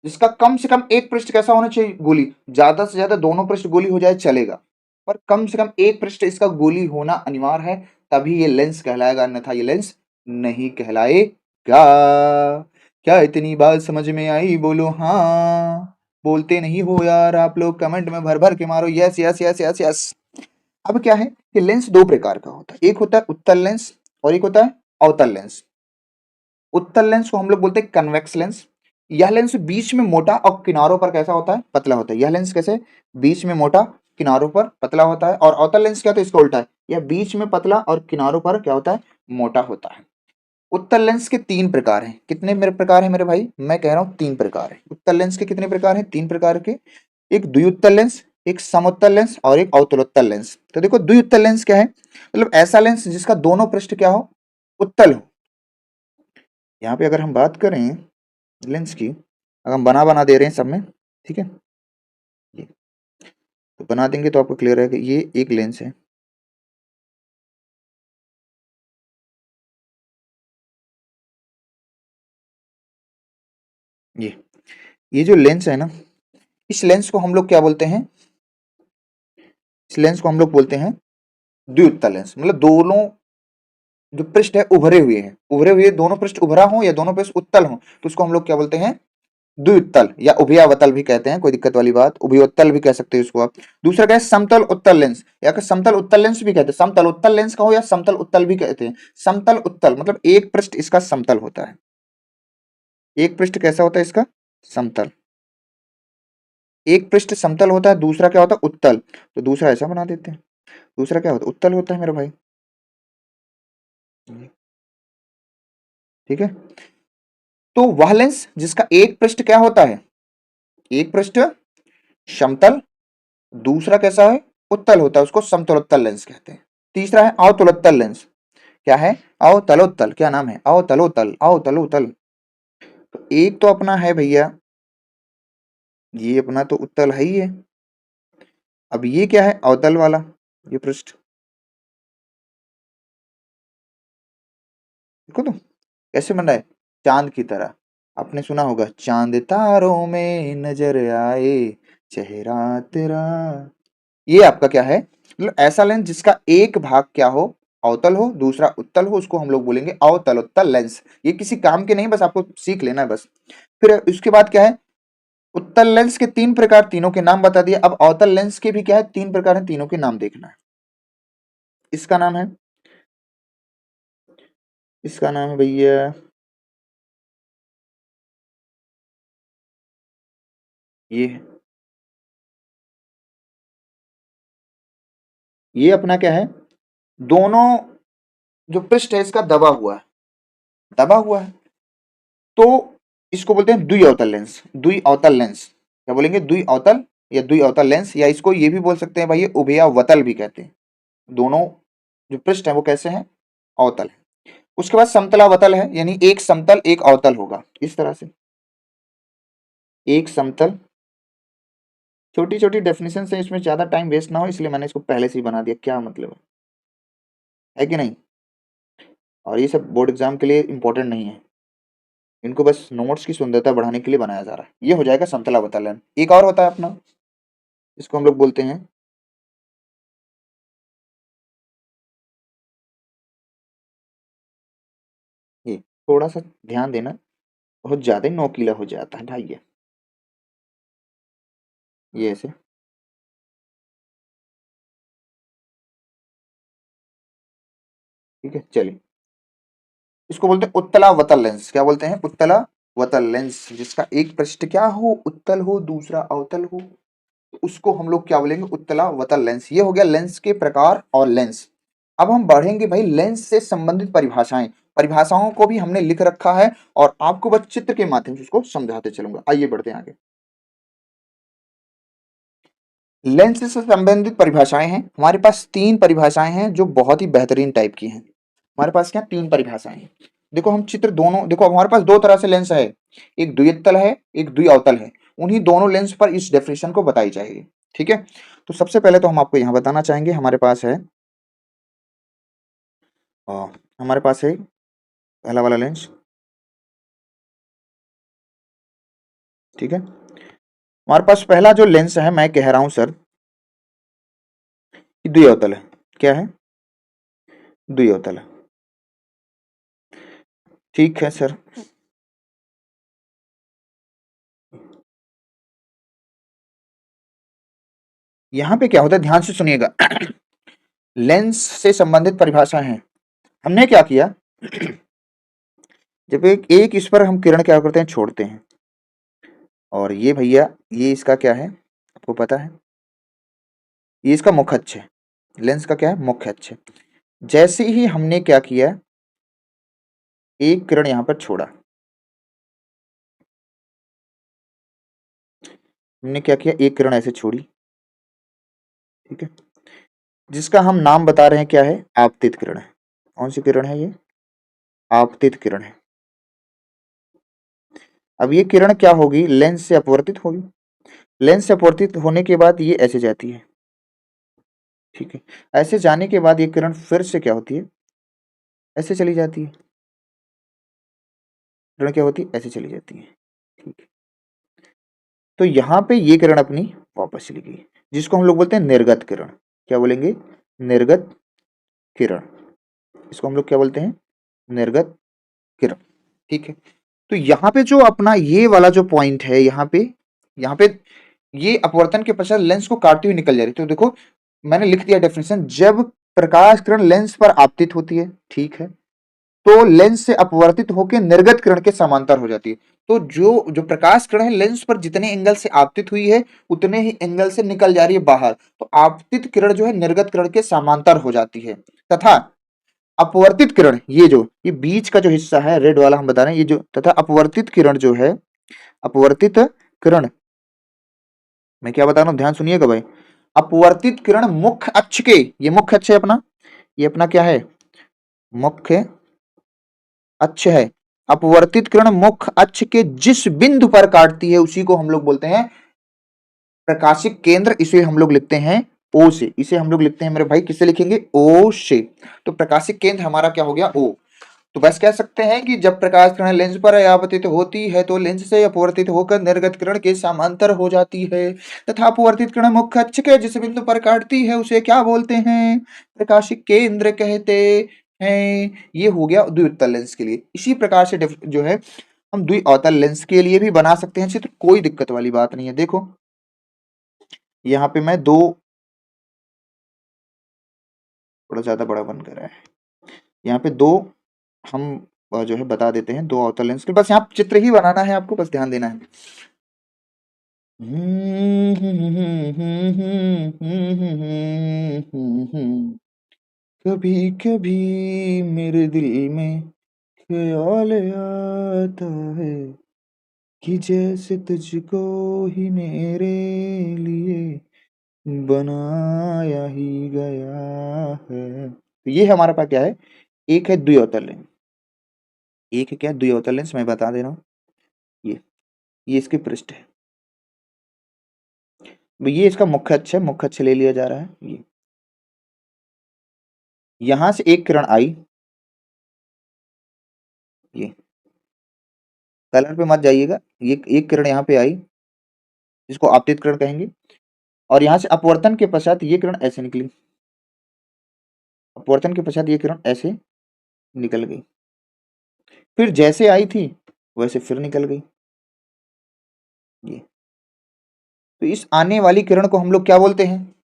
जिसका कम से कम एक पृष्ठ कैसा होना चाहिए, गोली। ज्यादा से ज्यादा दोनों पृष्ठ गोली हो जाए चलेगा, पर कम से कम एक पृष्ठ इसका गोली होना अनिवार्य है, तभी ये लेंस कहलाएगा, अन्यथा ये लेंस नहीं कहलाएगा। क्या इतनी बात समझ में आई? बोलो हाँ। बोलते नहीं हो यार आप लोग, कमेंट में भर भर के मारो yes yes yes yes yes. अब क्या है कि लेंस दो प्रकार का होता है, एक होता है उत्तल लेंस और एक होता है अवतल लेंस। उत्तल लेंस को हम लोग बोलते हैं कन्वेक्स लेंस। यह लेंस बीच में मोटा और किनारों पर कैसा होता है? पतला होता है। यह लेंस कैसे? बीच में मोटा, किनारों पर पतला होता है। और अवतल लेंस क्या होता है? इसका उल्टा है, यह बीच में पतला और किनारों पर क्या होता है? मोटा होता है। उत्तल लेंस के तीन प्रकार हैं। कितने मेरे प्रकार हैं मेरे भाई? मैं कह रहा हूं तीन प्रकार है। उत्तल लेंस के कितने प्रकार हैं? तीन प्रकार के। एक द्विउत्तल लेंस, एक समउत्तल लेंस और एक अवतलोत्तल लेंस। तो देखो द्विउत्तल लेंस क्या है? मतलब ऐसा लेंस जिसका दोनों पृष्ठ क्या हो? उत्तल हो। यहाँ पे अगर हम बात करें लेंस की, अगर हम बना बना दे रहे हैं सब में, ठीक है, ये तो बना देंगे तो आपको क्लियर है कि ये एक लेंस है। ये जो लेंस है ना, इस लेंस को हम लोग क्या बोलते हैं? इस लेंस को हम लोग बोलते हैं द्विउत्तल लेंस। मतलब दोनों जो पृष्ठ है उभरे हुए हैं, उभरे हुए दोनों पृष्ठ उभरा हो या दोनों पृष्ठ उत्तल हो, तो उसको हम लोग क्या बोलते हैं? द्विउत्तल या उभयावतल भी कहते हैं, कोई दिक्कत वाली बात, उभयोत्तल भी कह सकते हैं उसको आप। दूसरा क्या है? समतल उत्तल लेंस या फिर समतल उत्तल लेंस भी कहते हैं। समतल उत्तल लेंस कहो या समतल उत्तल भी कहते हैं। समतल उत्तल मतलब एक पृष्ठ इसका समतल होता है। एक पृष्ठ कैसा होता है इसका? समतल। एक पृष्ठ समतल होता है, दूसरा क्या होता है? उत्तल। तो दूसरा ऐसा बना देते हैं, दूसरा क्या होता है? उत्तल होता है मेरे भाई। ठीक है, तो वह लेंस जिसका एक पृष्ठ क्या होता है? एक पृष्ठ समतल, दूसरा कैसा है? उत्तल होता है, उसको समतलोत्तल लेंस कहते हैं। तीसरा है अवतलोत्तल लेंस। क्या है? अवतलोत्तल। क्या नाम है? अवतलोत्तल, अवतलोत्तल। तो एक तो अपना है भैया, ये अपना तो उत्तल है ही है। अब ये क्या है? अवतल वाला ये पृष्ठ। देखो तो कैसे बन रहा है? चांद की तरह। आपने सुना होगा, चांद तारों में नजर आए, चेहरा तेरा। ये आपका क्या है? मतलब ऐसा लेंस जिसका एक भाग क्या हो? अवतल हो, दूसरा उत्तल हो, उसको हम लोग बोलेंगे अवतलोत्तल लेंस। ये किसी काम के नहीं, बस आपको सीख लेना है बस। फिर उसके बाद क्या है? उत्तल लेंस के तीन प्रकार, तीनों के नाम बता दिए। अब अवतल लेंस के भी क्या है? तीन प्रकार हैं, तीनों के नाम देखना है। इसका नाम है, इसका नाम है भैया, ये है। ये अपना क्या है? दोनों जो पृष्ठ है इसका दबा हुआ है, दबा हुआ है, तो इसको बोलते हैं द्विअवतल लेंस। द्विअवतल लेंस क्या बोलेंगे? द्विअवतल या द्विअवतल लेंस, या इसको ये भी बोल सकते हैं भाई, ये उभयावतल भी कहते हैं। दोनों जो पृष्ठ है वो कैसे हैं? अवतल है। उसके बाद समतलावतल है, यानी एक समतल एक अवतल होगा, इस तरह से। एक समतल, छोटी छोटी डेफिनेशन है, इसमें ज्यादा टाइम वेस्ट ना हो इसलिए मैंने इसको पहले से ही बना दिया। क्या मतलब है कि नहीं? और ये सब बोर्ड एग्जाम के लिए इंपॉर्टेंट नहीं है, इनको बस नोट्स की सुंदरता बढ़ाने के लिए बनाया जा रहा है। ये हो जाएगा समतलावतल लेंस। एक और होता है अपना, इसको हम लोग बोलते हैं, ये थोड़ा सा ध्यान देना, बहुत ज्यादा ही नोकीला हो जाता है भाई ये ऐसे। ठीक है चलिए, इसको बोलते हैं उत्तलावतल लेंस। क्या बोलते हैं? उत्तलावतल लेंस, जिसका एक पृष्ठ क्या हो? उत्तल हो, दूसरा अवतल हो, तो उसको हम लोग क्या बोलेंगे? उत्तलावतल लेंस। ये हो गया लेंस के प्रकार और लेंस। अब हम बढ़ेंगे भाई लेंस से संबंधित परिभाषाएं। परिभाषाओं को भी हमने लिख रखा है और आपको बस चित्र के माध्यम से उसको समझाते चलूंगा। आइए बढ़ते हैं आगे। लेंस से संबंधित परिभाषाएं हैं हमारे पास, तीन परिभाषाएं हैं जो बहुत ही बेहतरीन टाइप की हैं। हमारे पास क्या तीन परिभाषाएं हैं? देखो हम चित्र दोनों, देखो हमारे पास दो तरह से लेंस है, एक द्विअवतल है, एक द्विअवतल है। उन्हीं दोनों लेंस पर इस डेफिनेशन को बताई जाएगी। ठीक है, तो सबसे पहले तो हम आपको यहाँ बताना चाहेंगे, हमारे पास है अ, हमारे पास है पहला वाला लेंस। ठीक है, हमारे पास पहला जो लेंस है, मैं कह रहा हूं सर, ये द्विअवतल है। क्या है? द्विअवतल है। ठीक है सर। यहाँ पे क्या होता है, ध्यान से सुनिएगा। लेंस से संबंधित परिभाषा है। हमने क्या किया, जब एक इस पर हम किरण क्या करते हैं, छोड़ते हैं, और ये भैया ये इसका क्या है आपको पता है, ये इसका मुख्य अक्ष है। लेंस का क्या है, मुख्य अक्ष है। जैसे ही हमने क्या किया, एक किरण यहां पर छोड़ा, हमने क्या किया, एक किरण ऐसे छोड़ी, ठीक है, जिसका हम नाम बता रहे हैं क्या है, आपतित किरण है। कौन सी किरण है ये, आपतित किरण है। अब ये किरण क्या होगी, लेंस से अपवर्तित होगी। लेंस से अपवर्तित होने के बाद ये ऐसे जाती है, ठीक है। ऐसे जाने के बाद ये किरण फिर से क्या होती है, ऐसे चली जाती है। किरण क्या होती है, ऐसे चली जाती है, ठीक है। तो यहाँ पे ये किरण अपनी वापस चली गई, जिसको हम लोग बोलते हैं निर्गत किरण। क्या बोलेंगे, निर्गत किरण। इसको हम लोग क्या बोलते हैं, निर्गत किरण, ठीक है। तो यहाँ पे जो अपना ये वाला जो पॉइंट है, यहाँ पे ये अपवर्तन के पश्चात लेंस को काटती हुई निकल जा रही है। तो देखो मैंने लिख दिया डेफिनेशन, जब प्रकाश किरण लेंस पर आपतित होती है, ठीक है, तो लेंस से अपवर्तित होकर निर्गत किरण के समांतर हो जाती है। तो जो जो प्रकाश किरण है, लेंस पर जितने एंगल से आपतित हुई है, उतने ही एंगल से निकल जा रही है बाहर। तो आपतित किरण जो है निर्गत किरण के समांतर हो जाती है, तथा अपवर्तित किरण, ये बीच का जो हिस्सा है रेड वाला हम बता रहे हैं, ये जो, तथा अपवर्तित किरण जो है, अपवर्तित किरण, मैं क्या बता रहा हूं, ध्यान सुनिएगा भाई। अपवर्तित किरण मुख्य अक्ष के, ये मुख्य अक्ष है अपना, ये अपना क्या है, मुख्य अक्ष है। अपवर्तित किरण मुख्य अक्ष के जिस बिंदु पर काटती है, उसी को हम लोग बोलते हैं प्रकाशिक केंद्र। इसे हम लोग लिखते हैं ओ से, इसे हम लोग लिखते हैं मेरे भाई, किससे लिखेंगे, ओ से। तो प्रकाशिक केंद्र हमारा क्या हो गया, ओ। तो बस कह सकते हैं कि जब प्रकाश किरण लेंस पर आपतित होती है, तो लेंस से अपवर्तित होकर निर्गत किरण के समांतर हो जाती है, तथा अपवर्तित किरण मुख्य अक्ष के जिस बिंदु पर काटती है, उसे क्या बोलते हैं, प्रकाशिक केंद्र कहते हैं। ये हो गया द्विअवतल लेंस के लिए। इसी प्रकार से जो है हम द्विअवतल लेंस के लिए भी बना सकते हैं चित्र, कोई दिक्कत वाली बात नहीं है। देखो यहाँ पे मैं दो, थोड़ा ज्यादा बड़ा बन कर रहा है, यहाँ पे दो हम जो है बता देते हैं, दो अवतल लेंस के, बस यहाँ चित्र ही बनाना है आपको, बस ध्यान देना है। कभी कभी मेरे दिल में ख्याल आता है कि जैसे तुझको ही मेरे लिए बनाया ही गया है। तो ये हमारे पास क्या है, एक है द्विअवतल लेंस, एक है क्या, द्विअवतल लेंस, मैं बता दे रहा हूँ। ये इसके पृष्ठ है, ये इसका मुख्य अक्ष है, मुख्य अक्ष ले लिया जा रहा है। ये यहां से एक किरण आई, ये कलर पे मत जाइएगा, ये एक किरण यहाँ पे आई, जिसको आपतित किरण कहेंगे, और यहाँ से अपवर्तन के पश्चात ये किरण ऐसे निकली, अपवर्तन के पश्चात ये किरण ऐसे निकल गई, फिर जैसे आई थी वैसे फिर निकल गई। ये तो इस आने वाली किरण को हम लोग क्या बोलते हैं,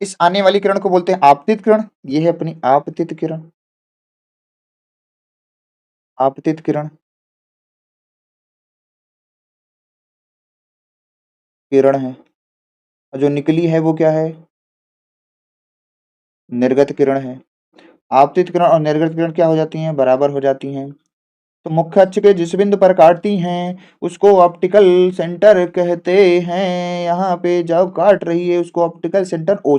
इस आने वाली किरण को बोलते हैं आपतित किरण। ये है अपनी आपतित किरण, आपतित किरण, किरण है। और जो निकली है वो क्या है, निर्गत किरण है। आपतित किरण और निर्गत किरण क्या हो जाती हैं, बराबर हो जाती हैं। तो मुख्य अक्ष के जिस बिंदु पर काटती हैं, उसको ऑप्टिकल सेंटर कहते हैं। यहाँ पे जब काट रही है, उसको ऑप्टिकल सेंटर ओ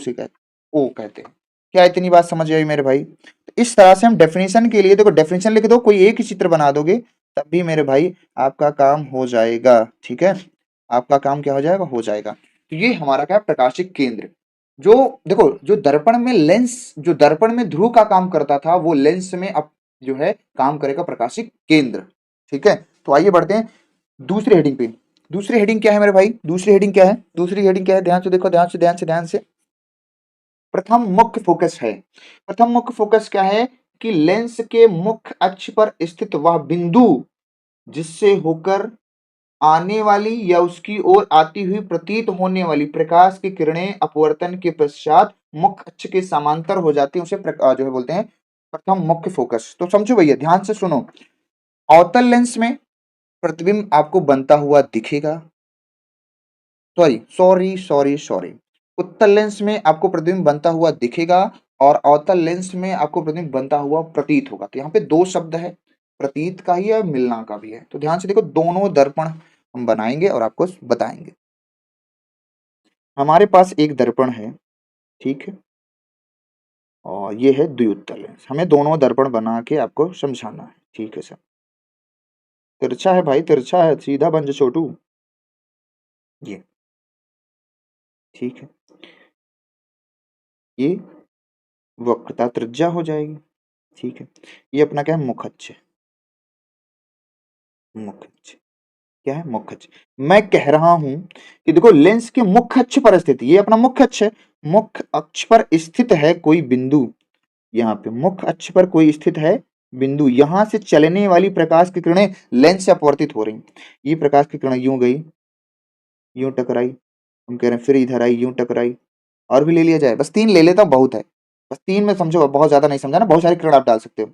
कहते हैं। क्या इतनी बात समझ आई मेरे भाई। तो इस तरह से हम डेफिनेशन के लिए, देखो डेफिनेशन लिख दो, कोई एक ही चित्र बना दोगे तब भी मेरे भाई आपका काम हो जाएगा, ठीक है, आपका काम क्या हो जाएगा, हो जाएगा। तो ये हमारा क्या है, प्रकाशिक केंद्र। जो देखो, जो दर्पण में ध्रुव का काम करता था, वो लेंस में अब जो है काम करेगा प्रकाशिक केंद्र, ठीक है। तो आइए बढ़ते हैं दूसरी हेडिंग पे। दूसरी हेडिंग क्या है मेरे भाई, दूसरी हेडिंग क्या है, दूसरी हेडिंग क्या है, ध्यान से देखो, ध्यान से, ध्यान से, ध्यान से। प्रथम मुख्य फोकस है। प्रथम मुख्य फोकस क्या है कि लेंस के मुख्य अक्ष पर स्थित वह बिंदु जिससे होकर आने वाली या उसकी ओर आती हुई प्रतीत होने वाली प्रकाश की किरणें अपवर्तन के पश्चात मुख्य अक्ष के समांतर हो जाती है, उसे जो है बोलते हैं प्रथम मुख्य फोकस। तो समझो भैया, ध्यान से सुनो। अवतल लेंस में प्रतिबिंब आपको बनता हुआ दिखेगा, सॉरी, उत्तल लेंस में आपको प्रतिबिंब बनता हुआ दिखेगा और अवतल लेंस में आपको प्रतिबिंब बनता हुआ प्रतीत होगा। तो यहाँ पे दो शब्द है, प्रतीत का ही है और मिलना का भी है। तो ध्यान से देखो, दोनों दर्पण हम बनाएंगे और आपको बताएंगे। हमारे पास एक दर्पण है, ठीक है, और ये है द्विउत्तल लेंस। हमें दोनों दर्पण बना के आपको समझाना है, ठीक है सर। तिरछा है भाई, तिरछा है, सीधा बन जा छोटू। ये ठीक है, ये वक्रता त्रिज्या हो जाएगी, ठीक है। ये अपना क्या है, मुख अक्ष है, मुख अक्ष क्या है, मुख अक्ष। मैं कह रहा हूं कि देखो, लेंस के मुख्य अक्ष पर स्थित, ये अपना मुख्य अक्ष है, मुख्य अक्ष पर स्थित है कोई बिंदु। यहाँ पे मुख्य अक्ष पर कोई स्थित है बिंदु, यहां से चलने वाली प्रकाश की किरणें लेंस से अपवर्तित हो रही। ये प्रकाश की किरण यूं गई, यूं टकराई, हम कह रहे हैं फिर इधर आई, यूं टकराई, और भी ले लिया जाए, बस 3 ले लेता हूं, बहुत है। बस 3 में समझो, बहुत ज्यादा नहीं समझा ना, बहुत सारी किरण आप डाल सकते हो।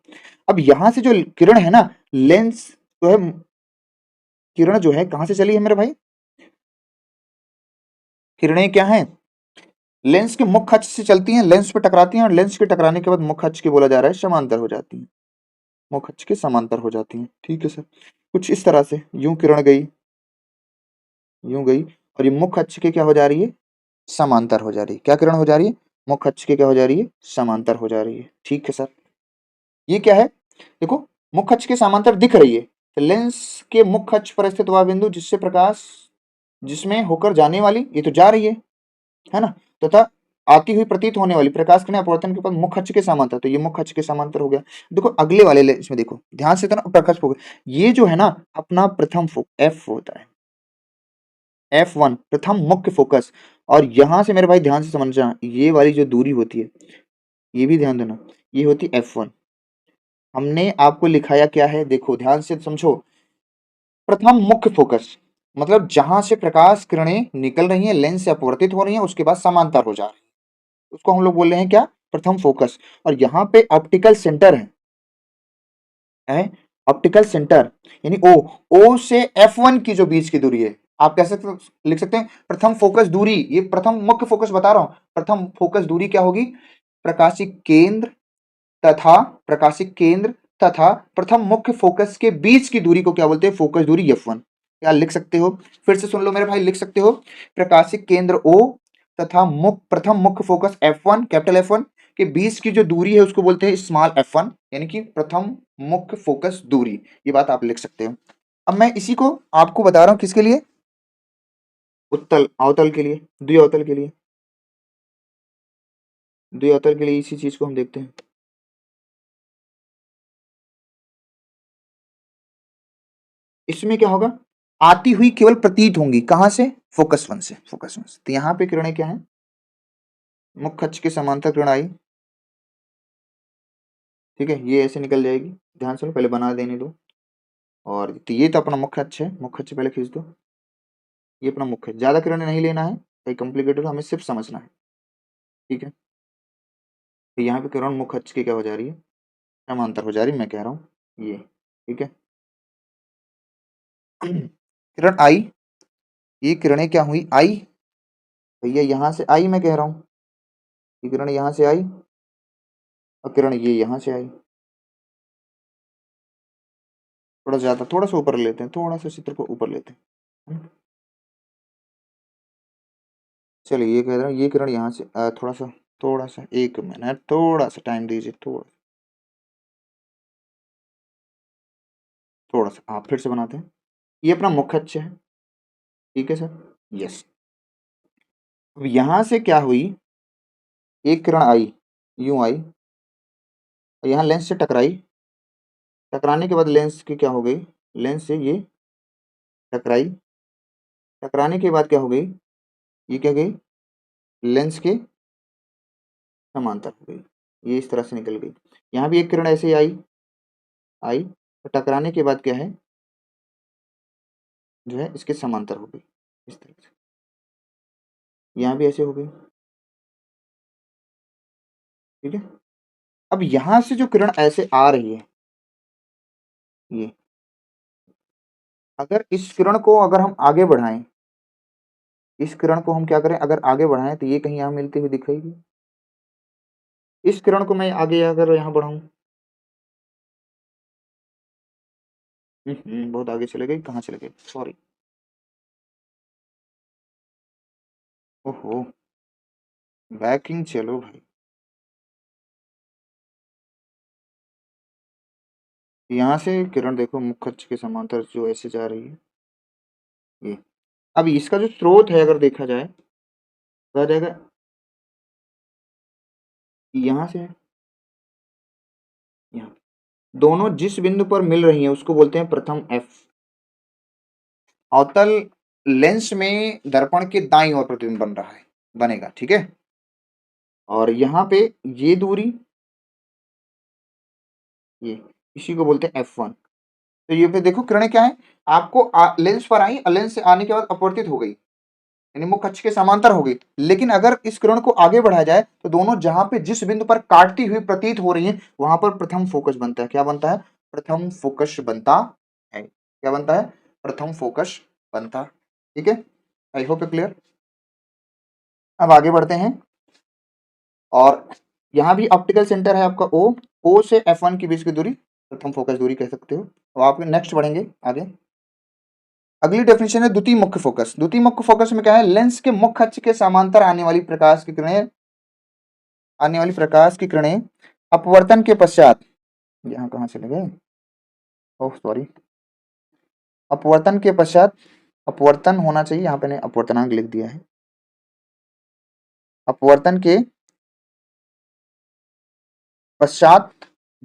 अब यहां से जो किरण है ना, लेंस जो है, किरण जो है कहां से चली है मेरे भाई, किरणें क्या है, लेंस के मुख्य अक्ष से चलती हैं, लेंस पे टकराती हैं, और लेंस के टकराने के बाद मुख्य अक्ष के बोला जा रहा है समांतर हो जाती हैं, मुख्य अक्ष के समांतर हो जाती हैं, ठीक है सर। कुछ इस तरह से यूं किरण गई, यूं गई, और ये मुख्य अक्ष के क्या हो जा रही है, समांतर हो जा रही है। क्या किरण हो जा रही है, मुख्य अक्ष के क्या हो जा रही है, समांतर हो जा रही है, ठीक है सर। ये क्या है, देखो, मुख्य अक्ष के समांतर दिख रही है, तो लेंस के मुख्य अक्ष पर स्थित वह बिंदु जिससे प्रकाश, जिसमें होकर जाने वाली, ये तो जा रही है ना, तथा आती हुई प्रतीत होने वाली प्रकाश किरण अपवर्तन के बाद मुख्य अक्ष के समांतर, तो ये मुख्य अक्ष के समांतर हो गया। देखो अगले वाले इसमें देखो ध्यान से, तो ना प्रकाश फोकस, ये जो है ना अपना प्रथम एफ होता है, F1 प्रथम मुख्य फोकस। और यहां से मेरे भाई ध्यान से समझना, ये वाली जो दूरी होती है, ये भी ध्यान देना, ये होती है F1। हमने आपको लिखाया क्या है, देखो ध्यान से समझो, प्रथम मुख्य फोकस मतलब जहां से प्रकाश किरणें निकल रही हैं, लेंस से अपवर्तित हो रही हैं, उसके बाद समांतर हो जा रही है, उसको हम लोग बोल रहे हैं क्या, प्रथम फोकस। और यहाँ पे ऑप्टिकल सेंटर है ऑप्टिकल सेंटर, यानी ओ से F1 की जो बीच की दूरी है, आप कैसे लिख सकते हैं, प्रथम फोकस दूरी, ये प्रथम मुख्य फोकस बता रहा हूं, प्रथम फोकस दूरी क्या होगी, प्रकाशिक केंद्र तथा प्रकाशिक केंद्र तथा प्रथम मुख्य फोकस के बीच की दूरी को क्या बोलते हैं, फोकस दूरी F1। क्या लिख सकते हो, फिर से सुन लो मेरे भाई, लिख सकते हो, प्रकाशिक केंद्र O तथा प्रथम मुख्य फोकस F1, कैपिटल F1 के बीच की जो दूरी है उसको बोलते हैं स्मॉल F1, यानी कि प्रथम मुख्य फोकस दूरी। ये बात आप लिख सकते हो। अब मैं इसी को आपको बता रहा हूं, किसके लिए, उत्तल अवतल के लिए, द्विअवतल के लिए, द्विअवतल के लिए इसी चीज को हम देखते हैं। इसमें क्या होगा, आती हुई केवल प्रतीत होंगी, कहां से, फोकस वन से, फोकस वन से। तो यहाँ पे किरणें क्या है, मुख्य अक्ष के समांतर किरण आई, ठीक है, ये ऐसे निकल जाएगी, ध्यान से लो, पहले बना देने दो। और तो ये तो अपना मुख्य अक्ष है, मुख्य अक्ष पहले खींच दो, ये अपना मुख्य, ज्यादा किरणें नहीं लेना है, कहीं कॉम्प्लिकेटेड, हमें सिर्फ समझना है, ठीक है। तो यहाँ पे किरण मुख्य अक्ष की क्या हो जा रही है, समांतर हो जा रही है, मैं कह रहा हूँ ये, ठीक है। किरण आई, ये किरणें क्या हुई, आई, भैया यहाँ से आई, मैं कह रहा हूँ, ये किरण यहाँ से आई, और किरण ये यहाँ से आई, थोड़ा ज्यादा, थोड़ा सा ऊपर लेते हैं, थोड़ा सा चित्र को ऊपर लेते हैं, है ना? चलिए, ये कह रहा हूँ, ये किरण यहाँ से थोड़ा सा 1 मिनट, थोड़ा सा टाइम दीजिए, थोड़ा सा आप फिर से बनाते हैं। ये अपना मुख्य अक्ष है, ठीक है सर, यस। अब यहाँ से क्या हुई, एक किरण आई, यूं आई, और यहाँ लेंस से टकराई, टकराने के बाद लेंस की क्या हो गई, लेंस से ये टकराई, टकराने के बाद क्या हो गई, ये क्या गई, लेंस के समांतर हो गई, ये इस तरह से निकल गई। यहाँ भी एक किरण ऐसे आई आई और टकराने के बाद क्या है, जो है इसके समांतर हो गई इस तरह से। यहाँ भी ऐसे हो गई, ठीक है। अब यहाँ से जो किरण ऐसे आ रही है, ये अगर इस किरण को अगर हम आगे बढ़ाएं, इस किरण को हम क्या करें, अगर आगे बढ़ाएं तो ये कहीं यहाँ मिलती हुई दिखेगी। इस किरण को मैं आगे अगर यहाँ बढ़ाऊं, बहुत आगे चले गई, कहाँ चले गए, सॉरी, ओहो, बैकिंग, चलो भाई। यहाँ से किरण देखो मुख्य अक्ष के समांतर जो ऐसे जा रही है, ये। अब इसका जो स्रोत है अगर देखा जाए तो आ जाएगा यहाँ से है, यहाँ। दोनों जिस बिंदु पर मिल रही हैं उसको बोलते हैं प्रथम एफ। अवतल लेंस में दर्पण के दाईं ओर प्रतिबिंब बन रहा है, बनेगा, ठीक है। और यहाँ पे ये दूरी, ये, इसी को बोलते हैं F1। तो ये पे देखो किरणें क्या है, आपको लेंस पर आई, लेंस से आने के बाद अपवर्तित हो गई, यानी मुख्य अक्ष के समांतर हो गई। लेकिन अगर इस किरण को आगे बढ़ाया जाए तो दोनों जहां पे जिस बिंदु पर काटती हुई प्रतीत हो रही है वहां पर प्रथम फोकस बनता है। क्या बनता है, प्रथम फोकस बनता है। क्या बनता है, प्रथम फोकस बनता, ठीक है। I hope clear. अब आगे बढ़ते हैं, और यहाँ भी ऑप्टिकल सेंटर है आपका ओ से F1 के बीच की दूरी प्रथम फोकस दूरी कह सकते हो। तो आप नेक्स्ट बढ़ेंगे आगे। अगली डेफिनेशन है द्वितीय मुख्य फोकस। द्वितीय मुख्य फोकस में क्या है, लेंस के मुख्य अक्ष के समांतर आने वाली प्रकाश की किरणें, अपवर्तन के पश्चात, यहाँ कहाँ चले गए, ओह सॉरी, अपवर्तन के पश्चात, अपवर्तन होना चाहिए, यहाँ पे ने अपवर्तनांक लिख दिया है। अपवर्तन के पश्चात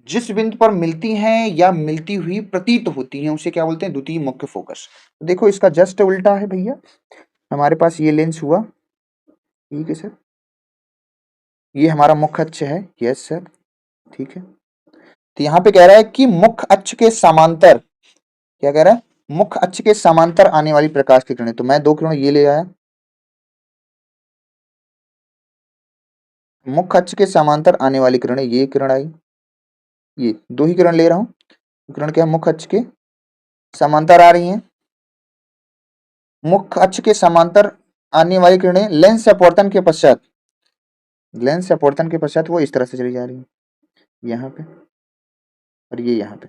जिस बिंदु पर मिलती हैं या मिलती हुई प्रतीत होती हैं उसे क्या बोलते हैं, द्वितीय मुख्य फोकस। देखो इसका जस्ट उल्टा है भैया, हमारे पास ये लेंस हुआ, ठीक है सर, ये हमारा मुख्य अक्ष है, यस सर, ठीक है। तो यहाँ पे कह रहा है कि मुख्य अक्ष के समांतर, क्या कह रहा है, मुख्य अक्ष के समांतर आने वाली प्रकाश की किरणें। तो मैं दो किरण ये ले आया, मुख्य अक्ष के समांतर आने वाली किरणें, ये किरण आई, ये दो ही किरण ले रहा हूं। किरण क्या, मुख्य अक्ष के समांतर आ रही हैं। मुख्य अक्ष के समांतर आने वाली किरणें लेंस से अपवर्तन के पश्चात, लेंस से अपवर्तन के पश्चात वो इस तरह से चली जा रही है, यहाँ पे, और ये यहाँ पे,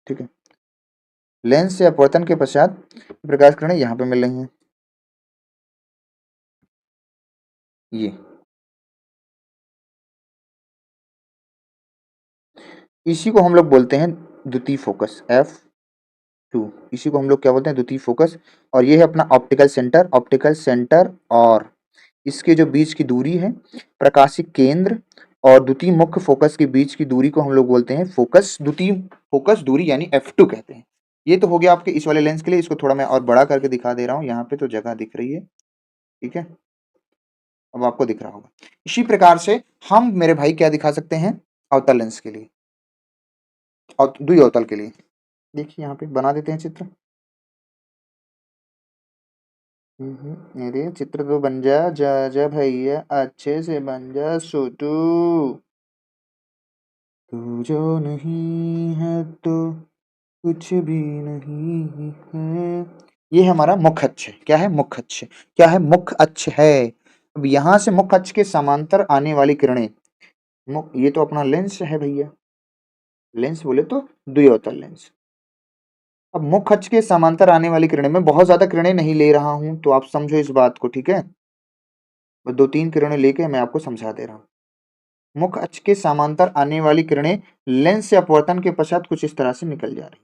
ठीक है। लेंस से अपवर्तन के पश्चात प्रकाश किरणें यहाँ पे मिल रही हैं, ये। इसी को हम लोग बोलते हैं द्वितीय फोकस, F2। इसी को हम लोग क्या बोलते हैं, द्वितीय फोकस। और ये है अपना ऑप्टिकल सेंटर, ऑप्टिकल सेंटर और इसके जो बीच की दूरी है, प्रकाशिक केंद्र और द्वितीय मुख्य फोकस के बीच की दूरी को हम लोग बोलते हैं फोकस, द्वितीय फोकस दूरी यानी F2 कहते हैं। ये तो हो गया आपके इस वाले लेंस के लिए। इसको थोड़ा मैं और बड़ा करके दिखा दे रहा हूँ, यहाँ पे तो जगह दिख रही है, ठीक है, अब आपको दिख रहा होगा। इसी प्रकार से हम मेरे भाई क्या दिखा सकते हैं, अवतल लेंस के लिए और द्वि अवतल के लिए। देखिए यहाँ पे बना देते हैं चित्र। अरे चित्र तो बन जा, जा जा भैया, अच्छे से बन जा छोटू। तू जो नहीं है तो कुछ भी नहीं है। ये हमारा मुख्य अक्ष है। क्या है, मुख्य अक्ष। क्या है, मुख्य अक्ष है। अब यहां से मुख्य अक्ष के समांतर आने वाली किरणें, ये तो अपना लेंस है भैया, लेंस बोले तो द्विअवतल लेंस। अब मुख्य अक्ष के समांतर आने वाली किरणें, मैं बहुत ज्यादा किरणें नहीं ले रहा हूं तो आप समझो इस बात को, ठीक है। बस दो तीन किरणें लेके मैं आपको समझा दे रहा हूँ। मुख्य अक्ष के समांतर आने वाली किरणें लेंस से अपवर्तन के पश्चात कुछ इस तरह से निकल जा रही,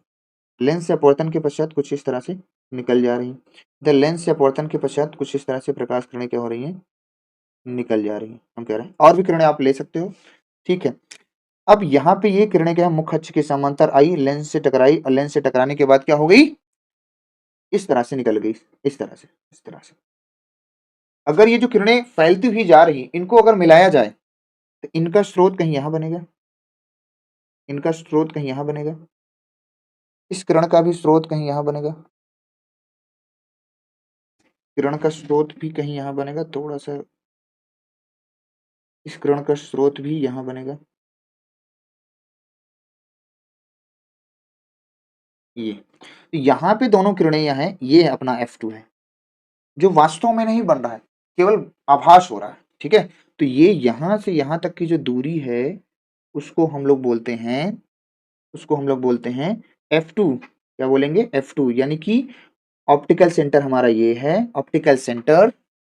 लेंस से अपवर्तन के पश्चात कुछ इस तरह से निकल जा रही। द लेंस से अपवर्तन के पश्चात कुछ इस तरह से प्रकाश किरणें क्या हो रही हैं, निकल जा रही हैं। हम कह रहे हैं और भी किरणें आप ले सकते हो, ठीक है। अब यहाँ पे ये किरणें क्या है, मुख्य अक्ष के समांतर आई, लेंस से टकराई और लेंस से टकराने के बाद क्या हो गई, इस तरह से निकल गई, इस तरह से, इस तरह से। अगर ये जो किरणें फैलती हुई जा रही, इनको अगर मिलाया जाए तो इनका स्रोत कहीं यहाँ बनेगा, इनका स्रोत कहीं यहाँ बनेगा, इस किरण का भी स्रोत कहीं यहाँ बनेगा, किरण का स्रोत भी कहीं यहाँ बनेगा, थोड़ा सा इस किरण का स्रोत भी यहाँ बनेगा, ये तो यहाँ पे दोनों किरणें यहाँ हैं, ये अपना F2 है जो वास्तव में नहीं बन रहा है, केवल आभास हो रहा है, ठीक है। तो ये यहाँ से यहाँ तक की जो दूरी है उसको हम लोग बोलते हैं, उसको हम लोग बोलते हैं F2। क्या बोलेंगे? F2, यानी कि ऑप्टिकल सेंटर हमारा ये है, ऑप्टिकल सेंटर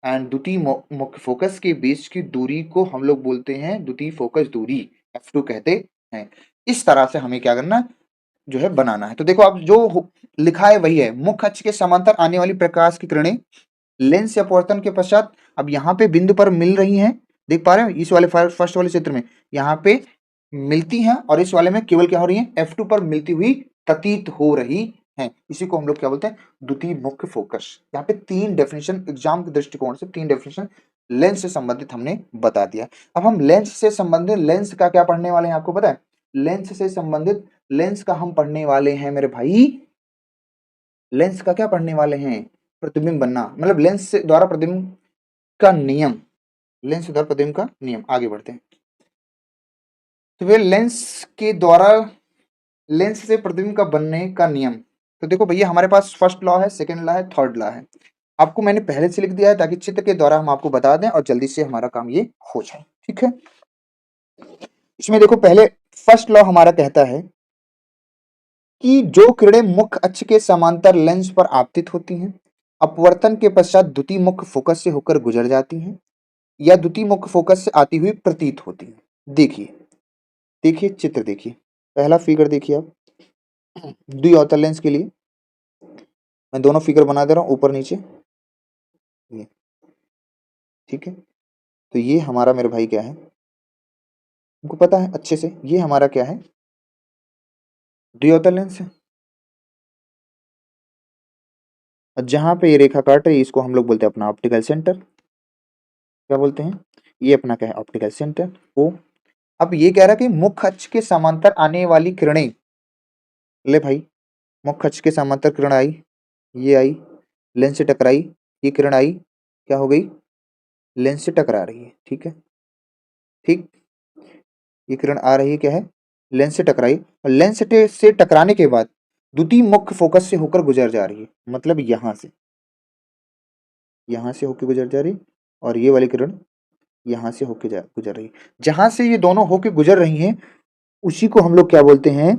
एंड द्वितीय मुख्य फोकस के बीच की दूरी को हम लोग बोलते हैं द्वितीय फोकस दूरी, F2 कहते हैं। इस तरह से हमें क्या करना जो है बनाना है। तो देखो अब जो लिखा है वही है, मुख्य अक्ष के समांतर आने वाली प्रकाश की किरणें लेंस या अपवर्तन के पश्चात अब यहाँ पे बिंदु पर मिल रही हैं, देख पा रहे हो इस वाले फर्स्ट वाले चित्र में यहाँ पे मिलती हैं और इस वाले में केवल क्या हो रही है, F2 पर मिलती हुई प्रतीत हो रही हैं। इसी को हम लोग क्या बोलते हैं, द्वितीय मुख्य फोकस। यहाँ पे 3 डेफिनेशन एग्जाम के दृष्टिकोण से 3 डेफिनेशन लेंस से संबंधित हमने बता दिया। अब हम लेंस से संबंधित लेंस का क्या पढ़ने वाले हैं आपको पता है? लेंस से संबंधित लेंस का हम पढ़ने वाले हैं मेरे भाई, लेंस का क्या पढ़ने वाले हैं? प्रतिबिंब बनना, मतलब लेंस से द्वारा प्रतिबिंब का नियम, लेंस द्वारा प्रतिबिंब का नियम। आगे बढ़ते हैं। तो वे लेंस के द्वारा, लेंस से प्रतिबिंब का बनने का नियम। तो देखो भैया हमारे पास फर्स्ट लॉ है, सेकंड लॉ है, थर्ड लॉ है। आपको मैंने पहले से लिख दिया है ताकि चित्र के द्वारा हम आपको बता दें और जल्दी से हमारा काम ये हो जाए, ठीक है। इसमें देखो पहले फर्स्ट लॉ हमारा कहता है कि जो किरणें मुख्य अक्ष के समांतर लेंस पर आपतित होती हैं, अपवर्तन के पश्चात द्वितीय मुख्य फोकस से होकर गुजर जाती हैं या द्वितीय मुख्य फोकस से आती हुई प्रतीत होती हैं। देखिए देखिए चित्र देखिए, पहला फिगर देखिए आप, द्विअवतल लेंस के लिए मैं दोनों फिगर बना दे रहा हूँ ऊपर नीचे, ये ठीक है। तो ये हमारा मेरे भाई क्या है, हमको पता है अच्छे से, ये हमारा क्या है, द्विअवतल लेंस है। और जहां पे ये रेखा काट रही है इसको हम लोग बोलते हैं अपना ऑप्टिकल सेंटर। क्या बोलते हैं? ये अपना क्या है, ऑप्टिकल सेंटर ओ। अब ये कह रहा है कि मुख्य अक्ष के समांतर आने वाली किरणें, ले भाई मुख्य अक्ष के समांतर किरण आई, ये आई, लेंस से टकराई, ये किरण आई, क्या हो गई, लेंस से टकरा रही है, ठीक है। ठीक, ये किरण आ रही है, क्या है, लेंस से टकराई, और लेंस से टकराने के बाद द्वितीय मुख्य फोकस से होकर गुजर जा रही है, मतलब यहां से होकर गुजर जा रही, और ये वाली किरण यहां से होकर गुजर रही। जहां से ये दोनों होकर गुजर रही हैं उसी को हम लोग क्या बोलते हैं,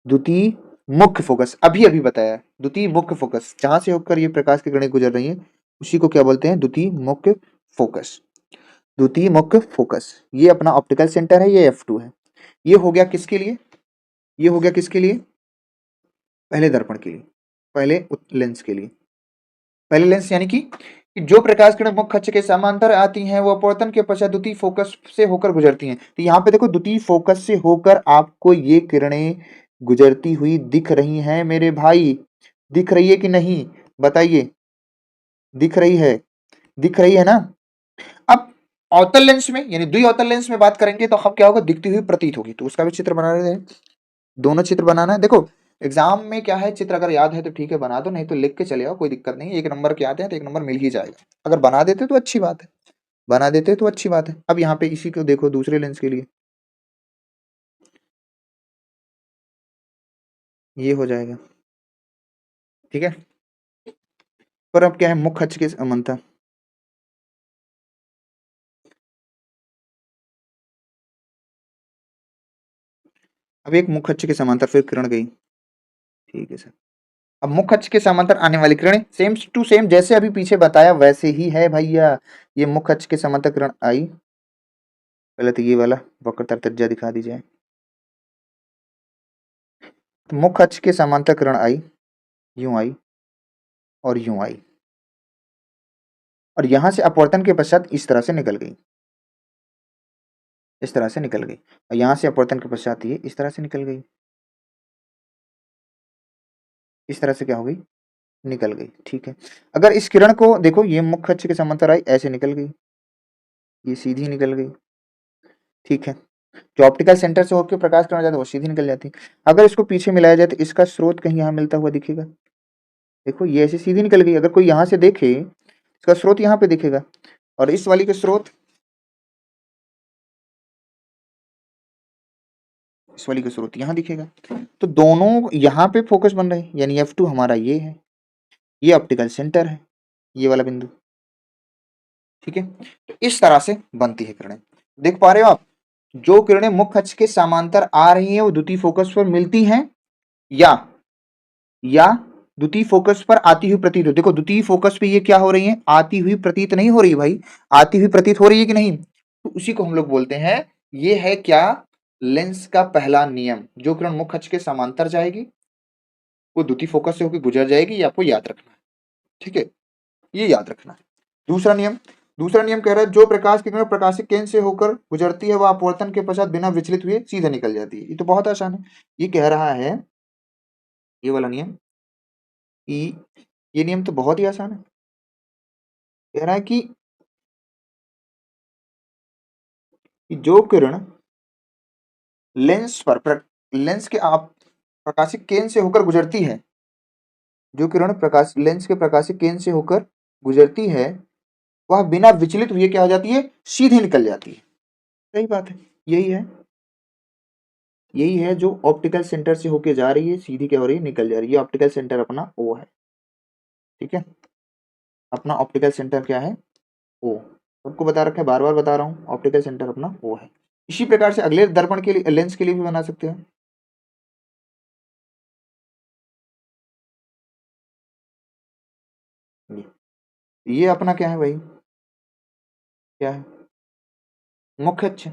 द्वितीय मुख्य फोकस। अभी अभी बताया, द्वितीय मुख्य फोकस, जहां से होकर ये प्रकाश की किरणें गुजर रही हैं उसी को क्या बोलते हैं, द्वितीय मुख्य फोकस। द्वितीय मुख्य फोकस ये अपना ऑप्टिकल सेंटर है, ये F2 है। ये हो गया किसके लिए, ये हो गया किसके लिए, पहले दर्पण के लिए, पहले लेंस के लिए। पहले लेंस यानी कि जो प्रकाश किरण मुख्य अक्ष के समांतर आती हैं वो अपवर्तन के पश्चात द्वितीय फोकस से होकर गुजरती हैं। तो यहाँ पे देखो द्वितीय फोकस से होकर आपको ये किरणें गुजरती हुई दिख रही हैं मेरे भाई, दिख रही है कि नहीं बताइए, दिख रही है, दिख रही है ना। अब अवतल लेंस में यानी द्विअवतल लेंस में बात करेंगे तो हम क्या होगा, दिखती हुई प्रतीत होगी। तो उसका भी चित्र बना रहे हैं, दोनों चित्र बनाना है। देखो एग्जाम में क्या है, चित्र अगर याद है तो ठीक है बना दो, नहीं तो लिख के चले आओ, कोई दिक्कत नहीं है। 1 नंबर के आते हैं तो 1 नंबर मिल ही जाएगा, अगर बना देते तो अच्छी बात है, बना देते तो अच्छी बात है। अब यहाँ पे इसी को देखो दूसरे लेंस के लिए, ये हो जाएगा, ठीक है। पर अब क्या है, मुख्य अक्ष के समांतर, अब एक मुख्य अक्ष के समांतर फिर किरण गई, ठीक है सर। अब मुख्य अक्ष के समांतर आने वाली किरणें सेम टू सेम जैसे अभी पीछे बताया वैसे ही है भैया। ये मुख्य अक्ष के समांतर किरण आई, पहले तो ये वाला वक्रता त्रिज्या दिखा दी जाए, तो मुख्य अक्ष के समांतर किरण आई, यूं आई और यूं आई, और यहां से अपवर्तन के पश्चात इस तरह से निकल गई, इस तरह से निकल गई, और यहां से अपवर्तन के पश्चात ये इस तरह से निकल गई, इस तरह से क्या हो गई, निकल गई, ठीक है। अगर इस किरण को देखो, ये मुख्य अक्ष के समांतर आई, ऐसे निकल गई, ये सीधी निकल गई, ठीक है। जो ऑप्टिकल सेंटर से होकर प्रकाश किरण जाता है वो सीधी निकल जाती है। अगर इसको पीछे मिलाया जाए तो इसका स्रोत कहीं यहाँ मिलता हुआ दिखेगा। देखो ये ऐसे सीधी निकल गई। अगर कोई यहाँ से देखे इसका स्रोत यहाँ पे दिखेगा और इस वाली के स्रोत इस वाली का स्रोत यहाँ दिखेगा। तो दोनों यहाँ पे फोकस बन रहे हैं, यानी F2 हमारा ये है, ये ऑप्टिकल सेंटर है, ये वाला बिंदु। ठीक है, तो इस तरह से बनती है किरणें। देख पा रहे हो आप, जो किरणें मुख्य अक्ष के समांतर आ रही हैं वो द्वितीय फोकस पर मिलती हैं या द्वितीय फोकस पर आती हुई प्रतीत हो। देखो द्वितीय फोकस पे ये क्या हो रही है, आती हुई प्रतीत नहीं हो रही भाई, आती हुई प्रतीत हो रही है कि नहीं, तो उसी को हम लोग बोलते हैं, ये है क्या, लेंस का पहला नियम। जो किरण मुख्य अक्ष के समांतर जाएगी वो द्वितीय फोकस से होकर गुजर जाएगी, ये आपको याद रखना है। ठीक है, ये याद रखना है। दूसरा नियम कह रहा है जो प्रकाश की किरण प्रकाशित केंद्र से होकर गुजरती है वह अपवर्तन के पश्चात बिना विचलित हुए सीधे निकल जाती है। ये तो बहुत आसान है। ये कह रहा है, ये वाला नियम, ये नियम तो बहुत ही आसान है। कह रहा है कि जो किरण लेंस के आप प्रकाशित केंद्र से होकर गुजरती है, जो किरण लेंस के प्रकाशित केंद्र से होकर गुजरती है वह बिना विचलित हुए क्या हो जाती है, सीधे निकल जाती है। सही बात है, यही है जो ऑप्टिकल सेंटर से होके जा रही है, सीधी क्या हो रही है, निकल जा रही है। ऑप्टिकल सेंटर अपना ओ है। ठीक है, अपना ऑप्टिकल सेंटर क्या है, ओ। सबको बता रखा है, बार बार बता रहा हूँ, ऑप्टिकल सेंटर अपना ओ है। इसी प्रकार से अगले दर्पण के लिए, लेंस के लिए भी बना सकते हैं। ये अपना क्या है भाई, क्या है, मुख्य अक्ष,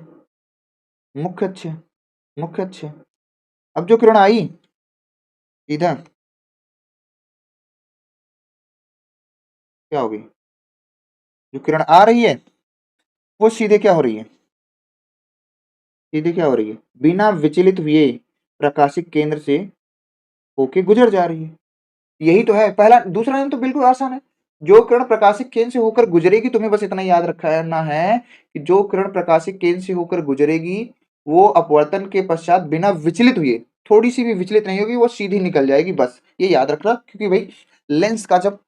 मुख्य अक्ष, मुख्य अक्ष। अब जो किरण आई इधर, क्या होगी, जो किरण आ रही है वो सीधे क्या हो रही है, सीधे क्या हो रही है, बिना विचलित हुए प्रकाशित केंद्र से होके गुजर जा रही है। यही तो है पहला। दूसरा नियम तो बिल्कुल आसान है, जो किरण प्रकाशित केंद्र से होकर गुजरेगी, तुम्हें बस इतना याद रखना है कि जो किरण प्रकाशित केंद्र से होकर गुजरेगी वो अपवर्तन के पश्चात बिना विचलित हुए, थोड़ी सी भी विचलित नहीं होगी, वो सीधी निकल जाएगी। बस ये याद रखना, क्योंकि भाई लेंस का जब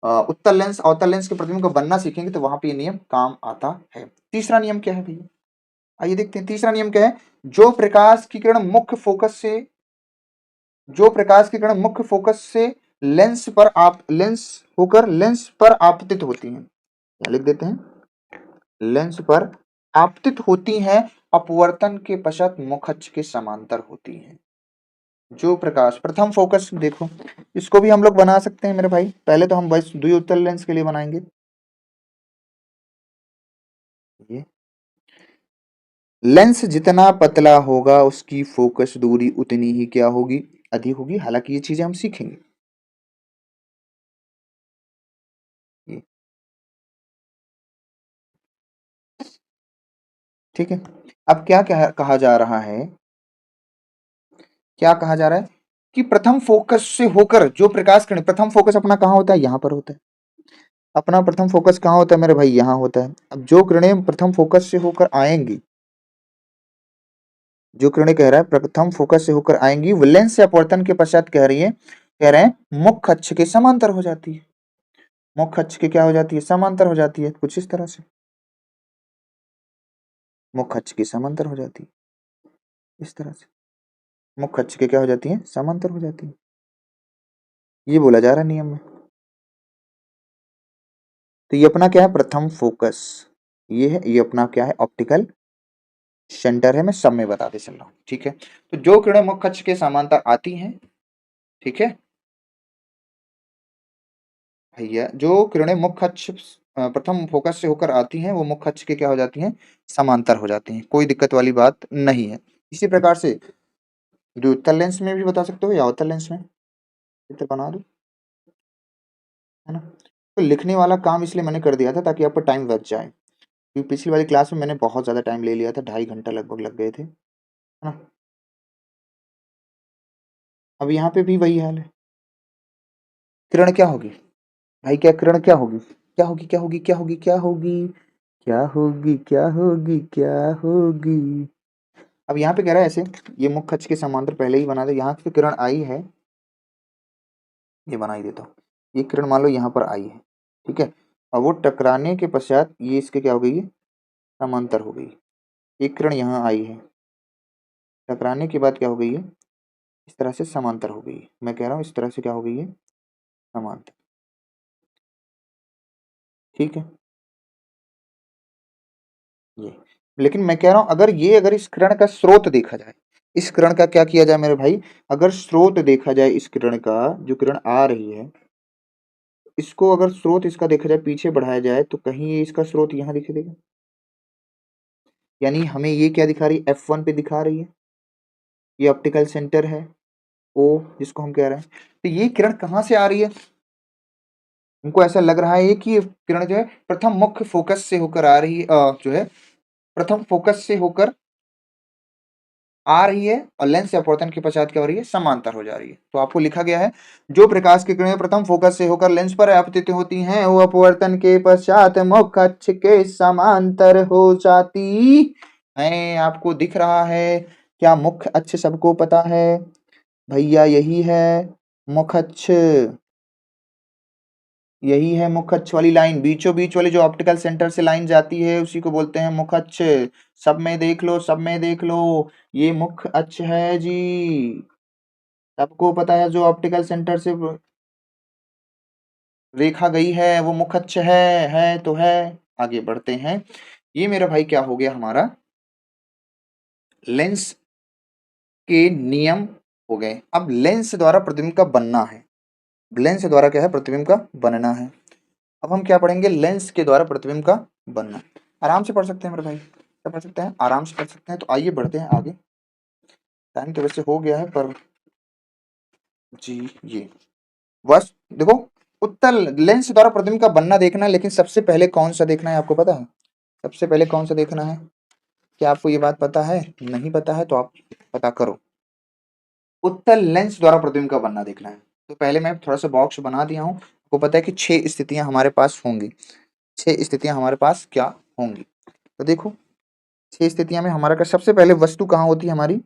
उत्तल लेंस अवतल लेंस के प्रतिबिंब को बनना सीखेंगे तो वहां पे ये नियम काम आता है। तीसरा नियम क्या है भैया, आइए देखते हैं। तीसरा नियम क्या है, जो प्रकाश की किरण मुख्य फोकस से, जो प्रकाश की किरण मुख्य फोकस से लेंस होकर लेंस पर आपतित होती हैं, क्या लिख देते हैं, लेंस पर आपतित होती हैं, अपवर्तन के पश्चात मुख्य अक्ष के समांतर होती हैं। जो प्रकाश प्रथम फोकस, देखो इसको भी हम लोग बना सकते हैं मेरे भाई। पहले तो हम बस द्विउत्तल लेंस के लिए बनाएंगे। ये लेंस जितना पतला होगा उसकी फोकस दूरी उतनी ही क्या होगी, अधिक होगी। हालांकि ये चीजें हम सीखेंगे। ये ठीक है। अब क्या कहा जा रहा है, क्या कहा जा रहा है कि प्रथम फोकस से होकर जो प्रकाश किरण, प्रथम फोकस अपना कहाँ होता है, यहाँ पर होता है। अपना प्रथम फोकस कहाँ होता है मेरे भाई, यहाँ होता है। अब जो किरणें प्रथम फोकस से होकर आएंगी, जो किरणें कह रहा है प्रथम फोकस से होकर आएंगी वो लेंस से अपवर्तन के पश्चात कह रही है, कह रहे हैं मुख्य अक्ष के समांतर हो जाती है। मुख्य अक्ष के क्या हो जाती है, समांतर हो जाती है। कुछ इस तरह से मुख्य अक्ष के समांतर हो जाती है, इस तरह से मुख्य अक्ष के क्या हो जाती है, समांतर हो जाती है। ये बोला जा रहा है नियम में। तो ये अपना क्या है, प्रथम फोकस, ये है, ये अपना क्या है, ऑप्टिकल सेंटर है। मैं सब में बताते चल रहा हूँ। ठीक है, तो जो किरणें मुख्य अक्ष के समांतर आती हैं, ठीक है भैया, जो किरणें मुख्य अक्ष प्रथम फोकस से होकर आती हैं वो मुख्य अक्ष के क्या हो जाती हैं, समांतर हो जाती हैं। कोई दिक्कत वाली बात नहीं है। इसी प्रकार से द्वितल लेंस में भी बता सकते हो या अवतल लेंस में, चित्र बना दो, है ना। तो लिखने वाला काम इसलिए मैंने कर दिया था ताकि आपका टाइम बच जाए, क्योंकि पिछली वाली क्लास में मैंने बहुत ज्यादा टाइम ले लिया था, 2.5 घंटा लगभग लग गए थे, है ना। अब यहाँ पे भी वही हाल है। किरण क्या होगी भाई, क्या किरण क्या होगी, क्या होगी, क्या होगी, क्या होगी, क्या होगी, क्या होगी क्या होगी क्या होगी। अब यहाँ पे कह रहा है ऐसे, ये मुख्य अक्ष के समांतर पहले ही बना दे, यहाँ से किरण आई है, ये बना ही देता हूँ। ये किरण मान लो यहाँ पर आई है, ठीक है, और वो टकराने के पश्चात ये इसके क्या हो गई है, समांतर हो गई। एक किरण यहाँ आई है, टकराने के बाद क्या हो गई है, इस तरह से समांतर हो गई है। मैं कह रहा हूँ इस तरह से क्या हो गई है, समांतर, ठीक है ये। लेकिन मैं कह रहा हूँ अगर इस किरण का स्रोत देखा जाए, इस किरण का क्या किया जाए मेरे भाई, अगर स्रोत देखा जाए इस किरण का, जो किरण आ रही है, इसको अगर स्रोत इसका देखा जाए, पीछे बढ़ाया जाए, तो कहीं ये इसका स्रोत यहाँ दिखे देगा। यानी हमें ये क्या दिखा रही है, F1 पे दिखा रही है, ये ऑप्टिकल सेंटर है O जिसको हम कह रहे हैं। तो ये किरण कहाँ से आ रही है, हमको ऐसा लग रहा है कि ये किरण जो है प्रथम मुख्य फोकस से होकर आ रही है, जो है प्रथम फोकस से होकर आ रही है, और लेंस या अपवर्तन के पश्चात क्या हो रही है, समांतर हो जा रही है। तो आपको लिखा गया है, जो प्रकाश की किरणें प्रथम फोकस से होकर लेंस पर आपतित होती हैं, वो अपवर्तन के पश्चात मुख्य अक्ष के समांतर हो जाती है। आपको दिख रहा है क्या, मुख्य अक्ष सबको पता है भैया, यही है मुख्य अक्ष, यही है मुख्य अक्ष वाली लाइन, बीचों बीच वाली जो ऑप्टिकल सेंटर से लाइन जाती है उसी को बोलते हैं मुख्य अक्ष। सब में देख लो, सब में देख लो, ये मुख्य अक्ष है जी, सबको पता है, जो ऑप्टिकल सेंटर से रेखा गई है वो मुख्य अक्ष है तो है। आगे बढ़ते हैं, ये मेरा भाई क्या हो गया, हमारा लेंस के नियम हो गए। अब लेंस द्वारा प्रतिबिंब का बनना है, लेंस द्वारा क्या है, प्रतिबिंब का बनना है। अब हम क्या पढ़ेंगे, लेंस के द्वारा प्रतिबिंब का बनना। आराम से पढ़ सकते हैं मेरे भाई, क्या पढ़ सकते हैं, आराम से पढ़ सकते हैं। तो आइए बढ़ते हैं आगे, टाइम तो वैसे हो गया है पर जी, ये बस देखो, उत्तल लेंस द्वारा प्रतिबिंब का बनना देखना है, लेकिन सबसे पहले कौन सा देखना है आपको पता है, सबसे पहले कौन सा देखना है, क्या आपको ये बात पता है, नहीं पता है तो आप पता करो। उत्तल लेंस द्वारा प्रतिबिंब का बनना देखना है। तो पहले मैं थोड़ा सा बॉक्स बना दिया हूँ, आपको पता है कि 6 स्थितियां हमारे पास होंगी, 6 स्थितियां हमारे पास क्या होंगी। तो देखो 6 स्थितियां में हमारा सबसे पहले वस्तु कहाँ होती है हमारी,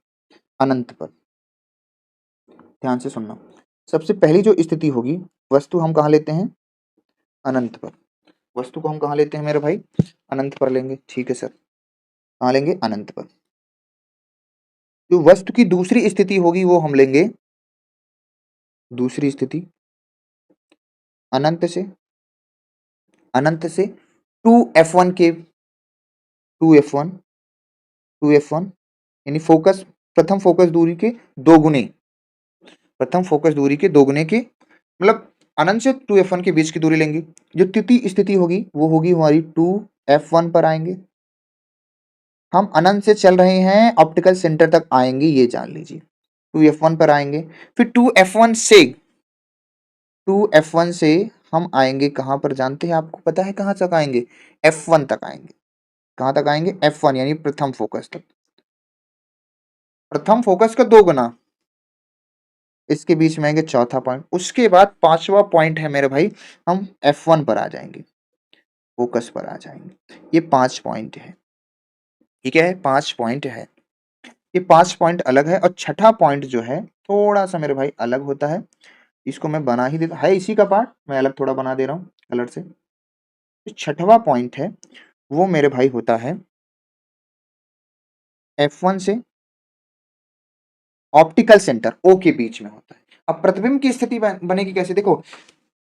अनंत पर। ध्यान से सुनना, सबसे पहली जो स्थिति होगी, वस्तु हम कहाँ लेते हैं, अनंत पर। वस्तु को हम कहाँ लेते हैं मेरे भाई, अनंत पर लेंगे, ठीक है सर, कहाँ लेंगे, अनंत पर। जो वस्तु की दूसरी स्थिति होगी वो हम लेंगे, दूसरी स्थिति अनंत से, अनंत से 2f1 के, 2f1, 2f1 यानी फोकस, प्रथम फोकस दूरी के दो गुने, प्रथम फोकस दूरी के दो गुने के, मतलब अनंत से 2f1 के बीच की दूरी लेंगे। जो तृतीय स्थिति होगी वो होगी हमारी 2f1 पर आएंगे, हम अनंत से चल रहे हैं, ऑप्टिकल सेंटर तक आएंगे, ये जान लीजिए, 2f1 पर आएंगे। फिर 2f1 से हम आएंगे कहां पर जानते हैं, आपको पता है कहां तक आएंगे, f1 तक आएंगे। कहां तक आएंगे, f1 यानी प्रथम फोकस तक, प्रथम फोकस का दो गुना, इसके बीच में आएंगे चौथा पॉइंट। उसके बाद पांचवा पॉइंट है मेरे भाई, हम f1 पर आ जाएंगे, फोकस पर आ जाएंगे। ये 5 पॉइंट है, ठीक है, 5 पॉइंट है, ये 5 पॉइंट अलग है। और छठा पॉइंट जो है थोड़ा सा मेरे भाई अलग होता है, इसको मैं बना ही देता है, इसी का पार्ट मैं अलग थोड़ा बना दे रहा हूँ कलर से। जो छठवां पॉइंट है वो मेरे भाई होता है F1 से ऑप्टिकल सेंटर O के बीच में होता है। अब प्रतिबिंब की स्थिति बनेगी कैसे, देखो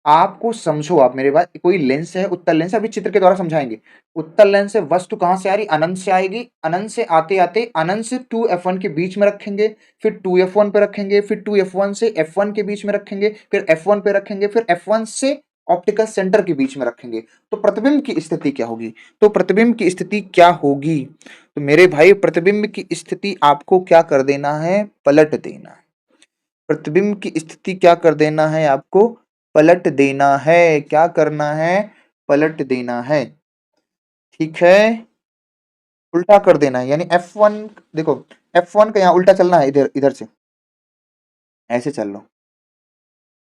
आपको समझो, आप मेरे बात, कोई लेंस है, उत्तल लेंस, अभी चित्र के द्वारा समझाएंगे। उत्तल लेंस से वस्तु कहां से आ रही, अनंत से आएगी, अनंत से आते आते अनंत से 2f1 के बीच में रखेंगे, फिर 2f1 पे रखेंगे, फिर 2f1 से f1 के बीच में रखेंगे, फिर f1 पे रखेंगे, फिर f1 से ऑप्टिकल सेंटर के बीच में रखेंगे। तो प्रतिबिंब की स्थिति क्या होगी, तो प्रतिबिंब की स्थिति क्या होगी, तो मेरे भाई प्रतिबिंब की स्थिति आपको क्या कर देना है, पलट देना है। प्रतिबिंब की स्थिति क्या कर देना है, आपको पलट देना है। क्या करना है, पलट देना है, ठीक है, उल्टा कर देना है। यानी F1, देखो F1 का यहाँ उल्टा चलना है, इधर इधर से ऐसे चल लो,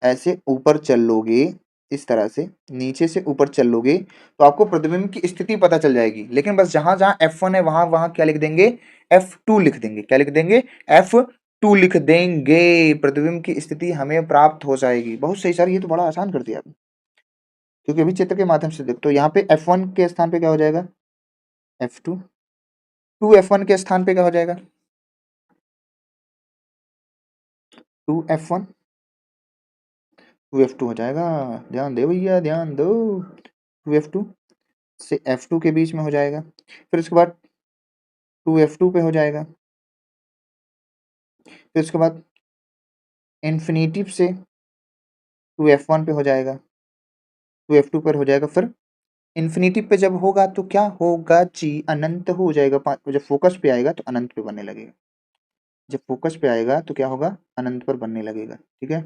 ऐसे ऊपर चल लोगे इस तरह से नीचे से ऊपर चल लोगे तो आपको प्रतिबिंब की स्थिति पता चल जाएगी। लेकिन बस जहां जहां F1 है वहां वहां क्या लिख देंगे, F2 लिख देंगे। क्या लिख देंगे, F2 लिख देंगे। प्रतिबिंब की स्थिति हमें प्राप्त हो जाएगी। बहुत सही सर, ये तो बड़ा आसान कर दिया आपने, क्योंकि अभी चित्र के माध्यम से देख तो यहाँ पे F1 के स्थान पे क्या हो जाएगा, F2। 2F1 के स्थान पे क्या हो जाएगा, 2F1। 2F2 हो जाएगा, ध्यान दे भैया ध्यान दो। 2F2 से F2 के बीच में हो जाएगा। फिर उसके बाद 2F2 पे हो जाएगा। फिर उसके बाद इन्फिनिटिव से 2F1 पे हो जाएगा, 2F2 पर हो जाएगा। फिर इन्फिनिटिव पे जब होगा तो क्या होगा जी, अनंत हो जाएगा। जब फोकस पे आएगा तो अनंत पे बनने लगेगा। जब फोकस पे आएगा तो क्या होगा, अनंत पर बनने लगेगा। ठीक है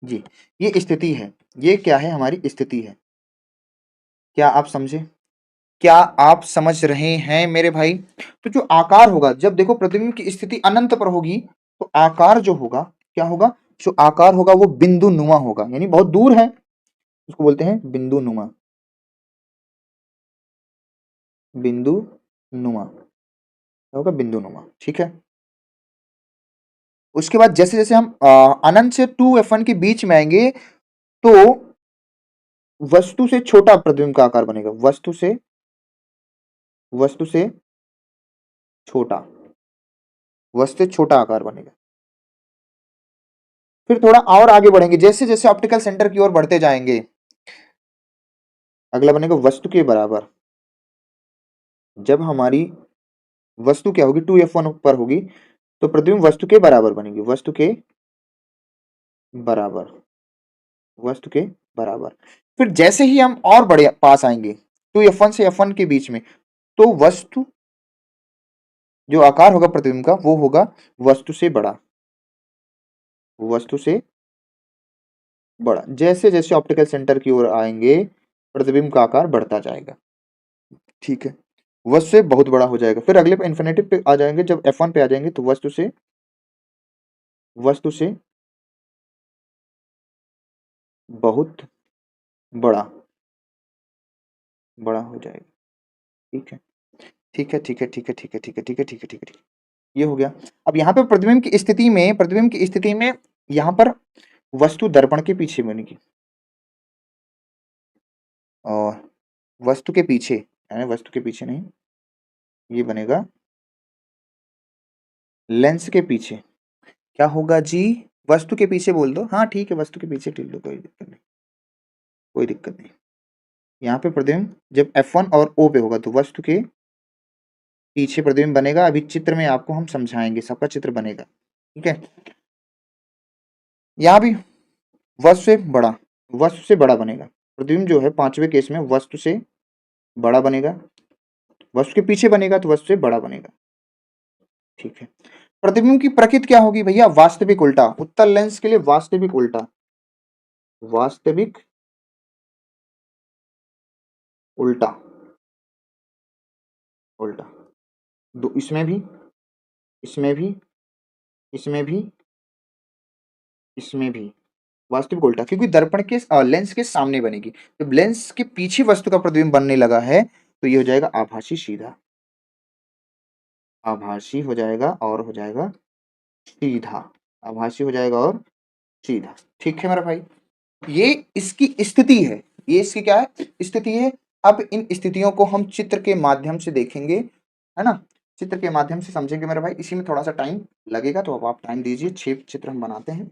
जी, ये स्थिति है। ये क्या है, हमारी स्थिति है। क्या आप समझे, क्या आप समझ रहे हैं मेरे भाई। तो जो आकार होगा, जब देखो प्रतिबिंब की स्थिति अनंत पर होगी तो आकार जो होगा क्या होगा, जो आकार होगा वो बिंदु नुमा होगा, यानी बहुत दूर है, उसको बोलते हैं बिंदु नुमा। बिंदु नुमा होगा, बिंदु नुमा। ठीक है। उसके बाद जैसे जैसे हम अनंत से 2F1 के बीच में आएंगे तो वस्तु से छोटा प्रतिबिंब का आकार बनेगा। वस्तु से छोटा, वस्तु से छोटा आकार बनेगा। फिर थोड़ा और आगे बढ़ेंगे, जैसे जैसे ऑप्टिकल सेंटर की ओर बढ़ते जाएंगे, अगला बनेगा वस्तु के बराबर। जब हमारी वस्तु क्या होगी, 2F1 पर होगी तो प्रतिबिंब वस्तु के बराबर बनेगी। वस्तु के बराबर, वस्तु के बराबर। फिर जैसे ही हम और बड़े पास आएंगे 2F1 से F1 के बीच में, तो वस्तु जो आकार होगा प्रतिबिंब का वो होगा वस्तु से बड़ा, वस्तु से बड़ा। जैसे जैसे ऑप्टिकल सेंटर की ओर आएंगे प्रतिबिंब का आकार बढ़ता जाएगा। ठीक है, वस्तु से बहुत बड़ा हो जाएगा। फिर अगले पे इन्फिनेटिव पे आ जाएंगे, जब F1 पे आ जाएंगे तो वस्तु से बहुत बड़ा, बड़ा हो जाएगा। ठीक है, ठीक है, ठीक है, ठीक है, ठीक है, ठीक है, ठीक है, ठीक है, ठीक है, ठीक है। ये हो गया। अब यहाँ पे प्रतिबिंब की स्थिति में यहाँ पर वस्तु दर्पण के पीछे बनेगी, और वस्तु के पीछे, यानी वस्तु के पीछे नहीं, ये बनेगा लेंस के पीछे। क्या होगा जी, वस्तु के पीछे बोल दो। हाँ ठीक है, वस्तु के पीछे टिल दो, कोई दिक्कत नहीं, कोई दिक्कत नहीं। यहाँ पे प्रतिबिंब जब F1 और O पे होगा तो वस्तु के पीछे प्रतिबिंब बनेगा। अभी चित्र में आपको हम समझाएंगे, सबका चित्र बनेगा। ठीक है, यहाँ भी वस्तु से बड़ा बनेगा। प्रतिबिंब जो है पांचवें केस में वस्तु से बड़ा बनेगा, वस्तु के पीछे बनेगा तो वस्तु से बड़ा बनेगा। ठीक है, प्रतिबिंब की प्रकृति क्या होगी भैया, वास्तविक उल्टा। उत्तल लेंस के लिए वास्तविक उल्टा, वास्तविक उल्टा, उल्टा। दो इसमें भी, इसमें भी, इसमें भी, इसमें भी वास्तविक उल्टा, क्योंकि दर्पण के लेंस के सामने बनेगी। जब लेंस के पीछे वस्तु का प्रतिबिंब बनने लगा है तो ये हो जाएगा आभासी सीधा, आभासी हो जाएगा और हो जाएगा सीधा, आभासी हो जाएगा और सीधा। ठीक है मेरा भाई, ये इसकी स्थिति है, ये इसकी क्या है, स्थिति है। अब इन स्थितियों को हम चित्र के माध्यम से देखेंगे, है ना, चित्र के माध्यम से समझेंगे मेरे भाई। इसी में थोड़ा सा टाइम लगेगा, तो अब आप टाइम दीजिए। 6 चित्र हम बनाते हैं,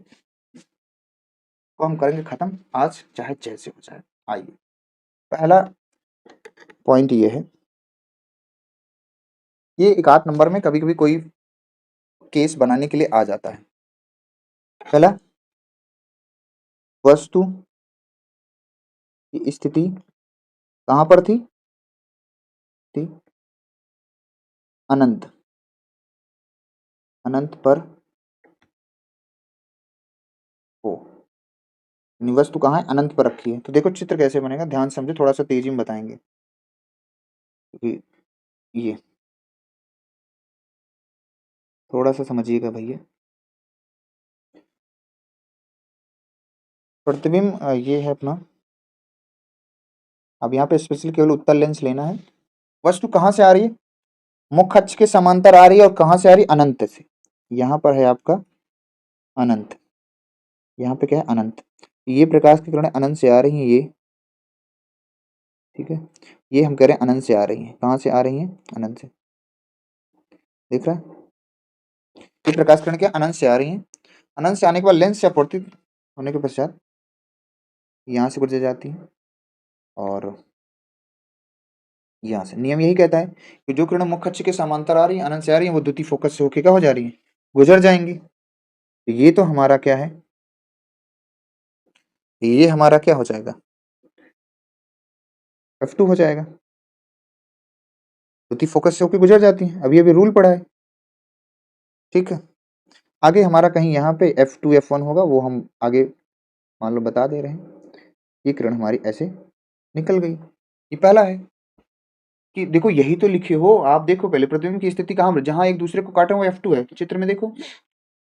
तो हम करेंगे खत्म आज, चाहे जैसे हो जाए। आइए, पहला पॉइंट ये है, ये एक आध नंबर में कभी कभी कोई केस बनाने के लिए आ जाता है। पहला, वस्तु की स्थिति कहां पर थी, थी अनंत, अनंत पर हो। यानी वस्तु कहाँ है, अनंत पर रखी है। तो देखो चित्र कैसे बनेगा, ध्यान से समझो, थोड़ा सा तेजी में बताएंगे, क्योंकि ये थोड़ा सा समझिएगा भैया। प्रतिबिंब ये है अपना अब यहाँ पे स्पेशली केवल उत्तल लेंस लेना है। वस्तु कहाँ से आ रही है? मुख्य अक्ष के समांतर आ रही है और कहाँ से आ रही है? अनंत से। यहाँ पर है आपका अनंत, यहाँ पे क्या है? अनंत। ये प्रकाश की किरणें अनंत से आ रही हैं, ये ठीक है। ये हम कह रहे हैं अनंत से आ रही हैं। कहाँ से आ रही हैं? अनंत से। देख रहा है? ये प्रकाश किरण क्या अनंत से आ रही हैं। अनंत से आने के बाद लेंस से अपवर्तित होने के पश्चात यहाँ से गुजर जाती है और यहाँ से। नियम यही कहता है कि जो किरण मुख्य अक्ष के समांतर आ रही है, अनंत से आ रही है, वो द्वितीय फोकस से होके क्या हो जा रही है? गुजर जाएंगी। तो ये तो हमारा क्या है? ये हमारा क्या हो जाएगा? F2 हो जाएगा। द्वितीय फोकस से होके गुजर जाती है। अभी अभी रूल पढ़ा है, ठीक है। आगे हमारा कहीं यहाँ पे F2 F1 होगा, वो हम आगे मान लो बता दे रहे हैं। ये किरण हमारी ऐसे निकल गई। ये पहला है कि देखो यही तो लिखे हो आप। देखो पहले प्रतिबिंब की स्थिति कहाँ, जहां एक दूसरे को काटे वो F2 है। चित्र में देखो,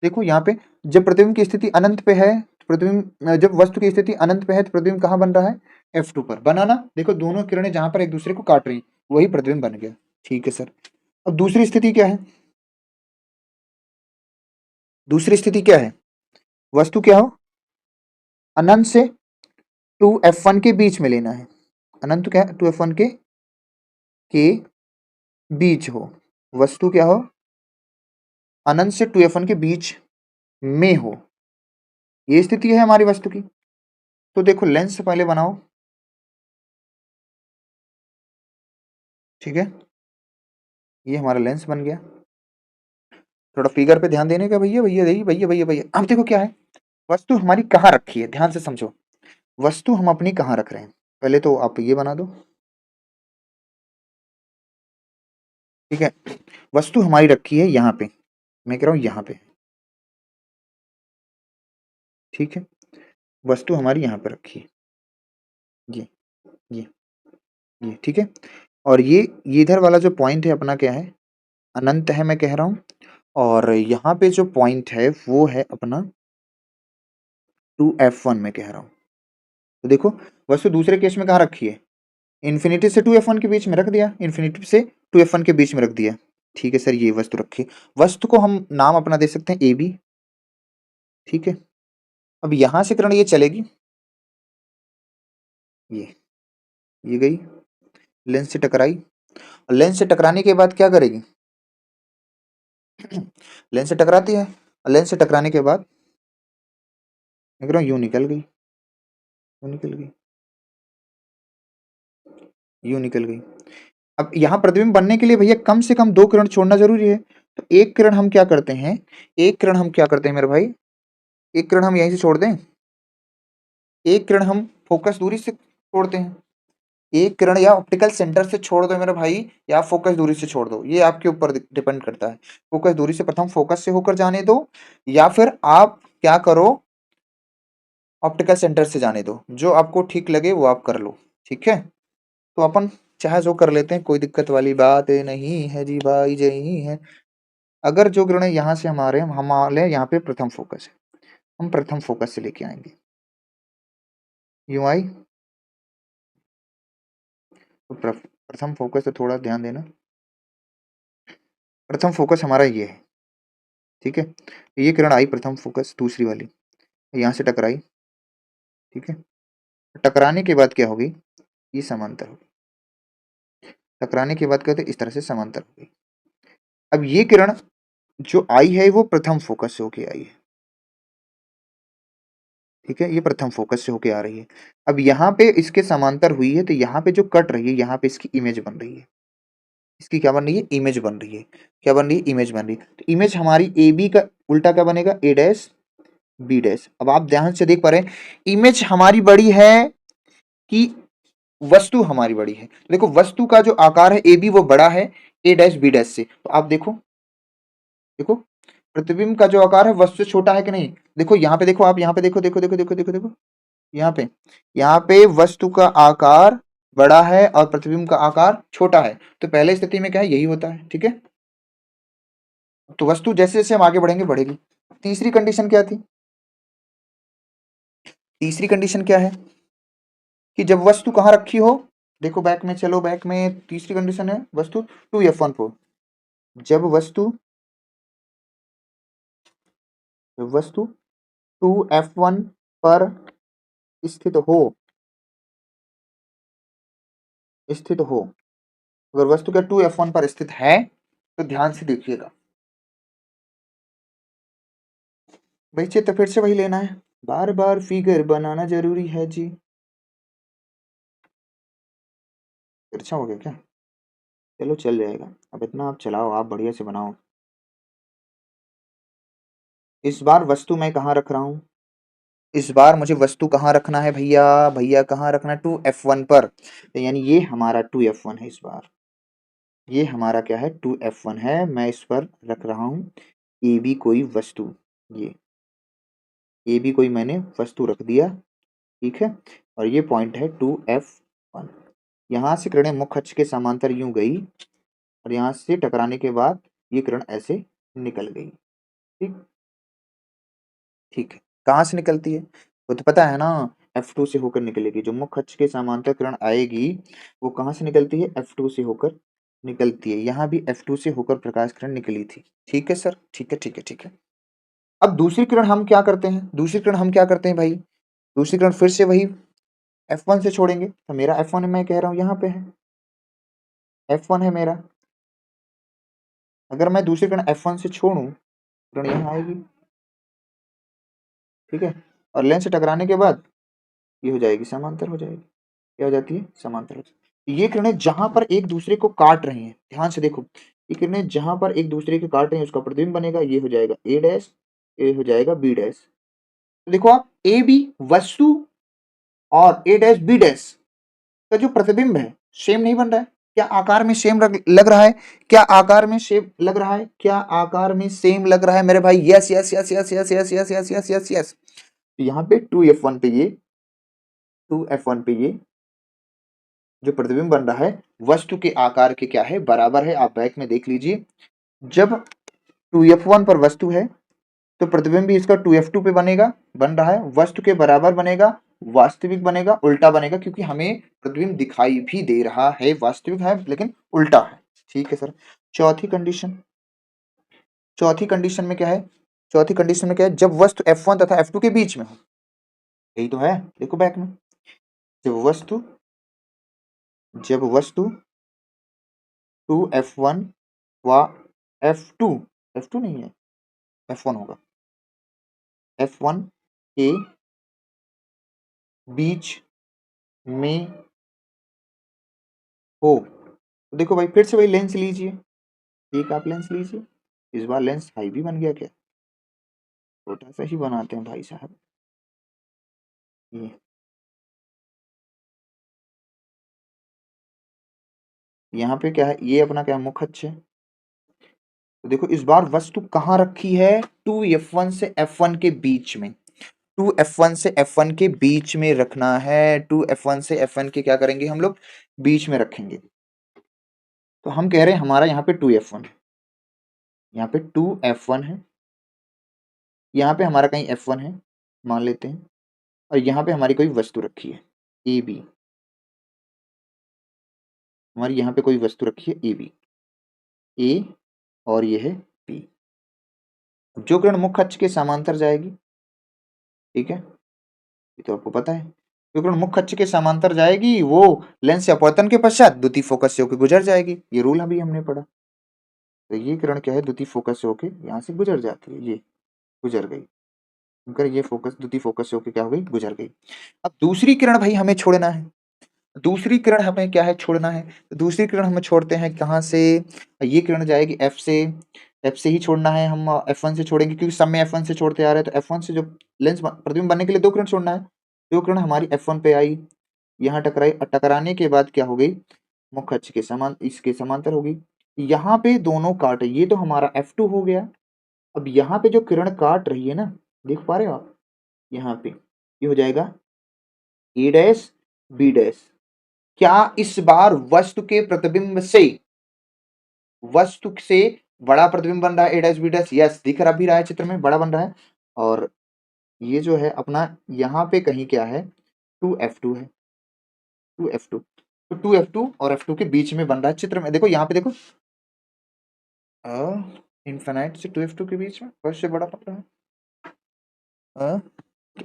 देखो यहाँ पे जब प्रतिबिंब की स्थिति अनंत पे है, प्रतिबिंब जब वस्तु की स्थिति अनंत पे है तो प्रतिबिंब कहाँ बन रहा है? F2 पर। बना ना? देखो दोनों किरणें जहां पर एक दूसरे को काट रही वही प्रतिबिंब बन गया, ठीक है सर। अब दूसरी स्थिति क्या है? दूसरी स्थिति क्या है? वस्तु क्या हो? अनंत से 2F1 के बीच में लेना है। अनंत क्या है? 2F1 के बीच हो। वस्तु क्या हो? अनंत से 2F1 के बीच में हो। ये स्थिति है हमारी वस्तु की। तो देखो लेंस से पहले बनाओ, ठीक है। ये हमारा लेंस बन गया। थोड़ा फिगर पे ध्यान देने का भैया, भैया भैया भैया भैया भैया। अब देखो क्या है, वस्तु हमारी कहाँ रखी है, ध्यान से समझो। वस्तु हम अपनी कहाँ रख रहे हैं? पहले तो आप ये बना दो, ठीक है। वस्तु हमारी रखी है यहाँ पे, मैं कह रहा हूँ यहाँ पे, ठीक है। वस्तु हमारी यहाँ पे रखी है, ये ये ये, ठीक है। और ये इधर वाला जो पॉइंट है अपना क्या है? अनंत है, मैं कह रहा हूँ। और यहाँ पे जो पॉइंट है वो है अपना 2F1, मैं कह रहा हूँ। तो देखो वस्तु दूसरे केस में कहाँ रखी है? इन्फिनिटी से 2F1 के बीच में रख दिया, इन्फिनिटी से 2F1 के बीच में रख दिया, ठीक है सर। ये वस्तु रखी, वस्तु को हम नाम अपना दे सकते हैं AB, ठीक है। अब यहां से किरण ये चलेगी, ये गई, लेंस से टकराई। और लेंस से टकराने के बाद क्या करेगी? लेंस से टकराती है, और लेंस से टकराने के बाद मैं कह रहा हूँ यूं निकल गई, यूं निकल गई, यूं निकल गई। अब यहाँ प्रतिबिंब बनने के लिए भैया कम से कम 2 किरण छोड़ना जरूरी है। तो एक किरण हम क्या करते हैं, एक किरण हम क्या करते हैं मेरे भाई, एक किरण हम यहीं से छोड़ दें। एक किरण हम फोकस दूरी से छोड़ते हैं। एक किरण या ऑप्टिकल सेंटर से छोड़ दो मेरे भाई, या फोकस दूरी से छोड़ दो, ये आपके ऊपर डिपेंड करता है। फोकस दूरी से प्रथम फोकस से होकर जाने दो, या फिर आप क्या करो, ऑप्टिकल सेंटर से जाने दो। जो आपको ठीक लगे वो आप कर लो, ठीक है। तो अपन चाहे जो कर लेते हैं, कोई दिक्कत वाली बात नहीं है जी भाई, यही है। अगर जो किरणें यहाँ से हमारे यहाँ पे प्रथम फोकस है, हम प्रथम फोकस से लेके आएंगे। यूं आई तो प्रथम फोकस तो थोड़ा ध्यान देना। प्रथम फोकस हमारा ये है, ठीक है। ये किरण आई प्रथम फोकस, दूसरी वाली यहाँ से टकराई, ठीक है। टकराने के बाद क्या होगी? ये समांतर होगी। टकराने के बाद क्या होता है? इस तरह से समांतर होगी। अब ये किरण जो आई है वो प्रथम फोकस से होके आई है, ठीक है। ये प्रथम फोकस से होके आ रही है। अब यहाँ पे इसके समांतर हुई है, तो यहाँ पे जो कट रही है, यहाँ पे इसकी इमेज बन रही है। इसकी क्या बन रही है? इमेज बन रही है। क्या बन रही है? इमेज बन रही है। तो इमेज हमारी ए बी का उल्टा क्या बनेगा? ए डैश बी डैश। अब आप ध्यान से देख पा रहे हैं, इमेज हमारी बड़ी है कि वस्तु हमारी बड़ी है? देखो वस्तु का जो आकार है ए बी वो बड़ा है ए डैश बी डैश से। तो आप देखो, देखो प्रतिबिंब का जो आकार है वस्तु से छोटा है कि नहीं? देखो यहाँ पे, देखो आप यहाँ पे देखो, देखो देखो देखो देखो देखो, यहाँ पे वस्तु का आकार बड़ा है और प्रतिबिंब का आकार छोटा है। तो पहले स्थिति में क्या है? यही होता है, ठीक है। तो वस्तु जैसे जैसे हम आगे बढ़ेंगे बढ़ेगी। तीसरी कंडीशन क्या थी? तीसरी कंडीशन क्या है कि जब वस्तु कहाँ रखी हो? देखो बैक में, चलो बैक में तीसरी कंडीशन है वस्तु 2f1 पर, जब वस्तु 2f1 पर स्थित हो, अगर वस्तु क्या 2f1 पर स्थित है तो ध्यान से देखिएगा भाई, चित्र फिर से वही लेना है, बार बार फिगर बनाना जरूरी है जी। अच्छा हो गया क्या? चलो चल जाएगा, अब इतना आप चलाओ, आप बढ़िया से बनाओ। इस बार वस्तु मैं कहाँ रख रहा हूँ, इस बार मुझे वस्तु कहाँ रखना है भैया, भैया कहाँ रखना है 2f1 पर, तो यानी ये हमारा 2f1 है इस बार, ये हमारा क्या है 2f1 है, मैं इस पर रख रहा हूँ ए बी कोई वस्तु, ये ए बी कोई मैंने वस्तु रख दिया, ठीक है, और ये पॉइंट है 2f1। यहाँ से किरणें मुख्य अक्ष के समांतर यूं गई और यहाँ से टकराने के बाद ये किरण ऐसे निकल गई, ठीक, ठीक है। कहाँ से निकलती है वो तो पता है ना, F2 से होकर निकलेगी, जो मुख्य अक्ष के समांतर किरण आएगी वो कहाँ से निकलती है, F2 से होकर निकलती है, यहाँ भी F2 से होकर प्रकाश किरण निकली थी, ठीक है सर, ठीक है, ठीक है, ठीक है। अब दूसरी किरण हम क्या करते हैं, दूसरी किरण हम क्या करते हैं भाई, दूसरी किरण फिर से वही F1 से छोड़ेंगे, तो मेरा F1 मैं कह रहा हूँ यहाँ पे है, F1 है मेरा, अगर मैं दूसरी किरण F1 से छोड़ूं, किरण यहाँ आएगी, ठीक है, और लेंस से टकराने के बाद ये हो जाएगी समांतर, हो जाएगी, क्या हो जाती है, समांतर हो जाती है। ये किरणें जहां पर एक दूसरे को काट रही हैं, ध्यान से देखो, ये किरणें जहां पर एक दूसरे को काट रही हैं उसका प्रतिबिंब बनेगा, ये हो जाएगा ए डैश, ये हो जाएगा बी डैश। देखो आप, ए बी वस्तु और ए डैश बी डैश का जो प्रतिबिंब है सेम नहीं बन रहा है, क्या आकार में सेम लग रहा है, क्या आकार में सेम लग रहा है, क्या आकार में सेम लग रहा है मेरे भाई, yes yes yes yes yes yes yes yes yes yes yes. यहाँ पे 2f1 पे ये 2f1 पे ये जो प्रतिबिंब बन रहा है वस्तु के आकार के क्या है, बराबर है, आप बैक में देख लीजिए, जब 2f1 पर वस्तु है तो प्रतिबिंब भी इसका 2f2 पे बनेगा, बन रहा है, वस्तु के बराबर बनेगा, वास्तविक बनेगा, उल्टा बनेगा, क्योंकि हमें प्रतिबिंब दिखाई भी दे रहा है, वास्तविक है लेकिन उल्टा है, ठीक है सर। चौथी कंडीशन, चौथी कंडीशन में क्या है, चौथी कंडीशन में क्या है, जब वस्तु F1 तथा F2 के बीच में हो, यही तो है, देखो बैक में, जब वस्तु, जब वस्तु 2f1 व F2, F2 नहीं है, F1 होगा, F1 के बीच में हो, तो देखो भाई फिर से वही लेंस लीजिए, एक आप लेंस लीजिए, इस बार लेंस हाई भी बन गया क्या, छोटा सा ही बनाते हैं भाई साहब, ये यहाँ पे क्या है, ये अपना क्या मुख्य अक्ष है, तो देखो इस बार वस्तु कहाँ रखी है, 2f1 से f1 के बीच में, 2f1 से f1 के बीच में रखना है, 2f1 से f1 के क्या करेंगे हम लोग, बीच में रखेंगे, तो हम कह रहे हैं हमारा यहाँ पे 2f1 है, यहाँ पे 2f1 है, यहाँ पे हमारा कहीं f1 है मान लेते हैं, और यहाँ पे हमारी कोई वस्तु रखी है ए बी, हमारी यहाँ पे कोई वस्तु रखी है ए बी, ए और ये है बी, जो किरण मुख्य अक्ष के समांतर जाएगी, ठीक है, ये तो आपको पता है, जो किरण मुख्य अक्ष के समांतर जाएगी वो लेंस से अपवर्तन के पश्चात द्वितीय फोकस से होकर गुजर जाएगी, ये रूल अभी हमने पढ़ा, तो ये किरण क्या है द्वितीय फोकस से होकर यहाँ से गुजर जाती है, ये गुजर गई, अगर ये फोकस द्वितीय फोकस से होकर क्या हो गई, गुजर गई। अब दूसरी किरण भाई हमें छोड़ना है, दूसरी किरण हमें क्या है, छोड़ना है, तो दूसरी किरण हमें छोड़ते हैं कहाँ से, ये किरण जाएगी एफ से, एफ से ही छोड़ना है, हम F1 से छोड़ेंगे क्योंकि सब में F1 से छोड़ते आ रहे हैं, तो F1 से जो लेंस प्रतिबिंब बनने के लिए दो किरण छोड़ना है, जो किरण हमारी F1 पे आई, यहाँ टकराई, टकराने के बाद क्या हो गई, मुख्य अक्ष के समान, इसके समांतर होगी, यहाँ पे दोनों काटे, ये तो हमारा F2 हो गया, अब यहाँ पे जो किरण काट रही है ना, देख पा रहे हो आप, यहाँ पे ये हो जाएगा ए डैश बी डैश, क्या इस बार वस्तु के प्रतिबिंब से, वस्तु से बड़ा प्रतिबिंब बन रहा है ए डैश बी डैश, यस दिख रहा भी रहा है चित्र में, बड़ा बन रहा है, और ये जो है अपना यहाँ पे कहीं क्या है 2f2 है, 2f2, तो 2f2 और f2 के बीच में बन रहा है चित्र में। देखो यहाँ पे देखो, इन्फिनाइट से 2f2 के बीच में फर्स्ट से बड़ा बन रहा है।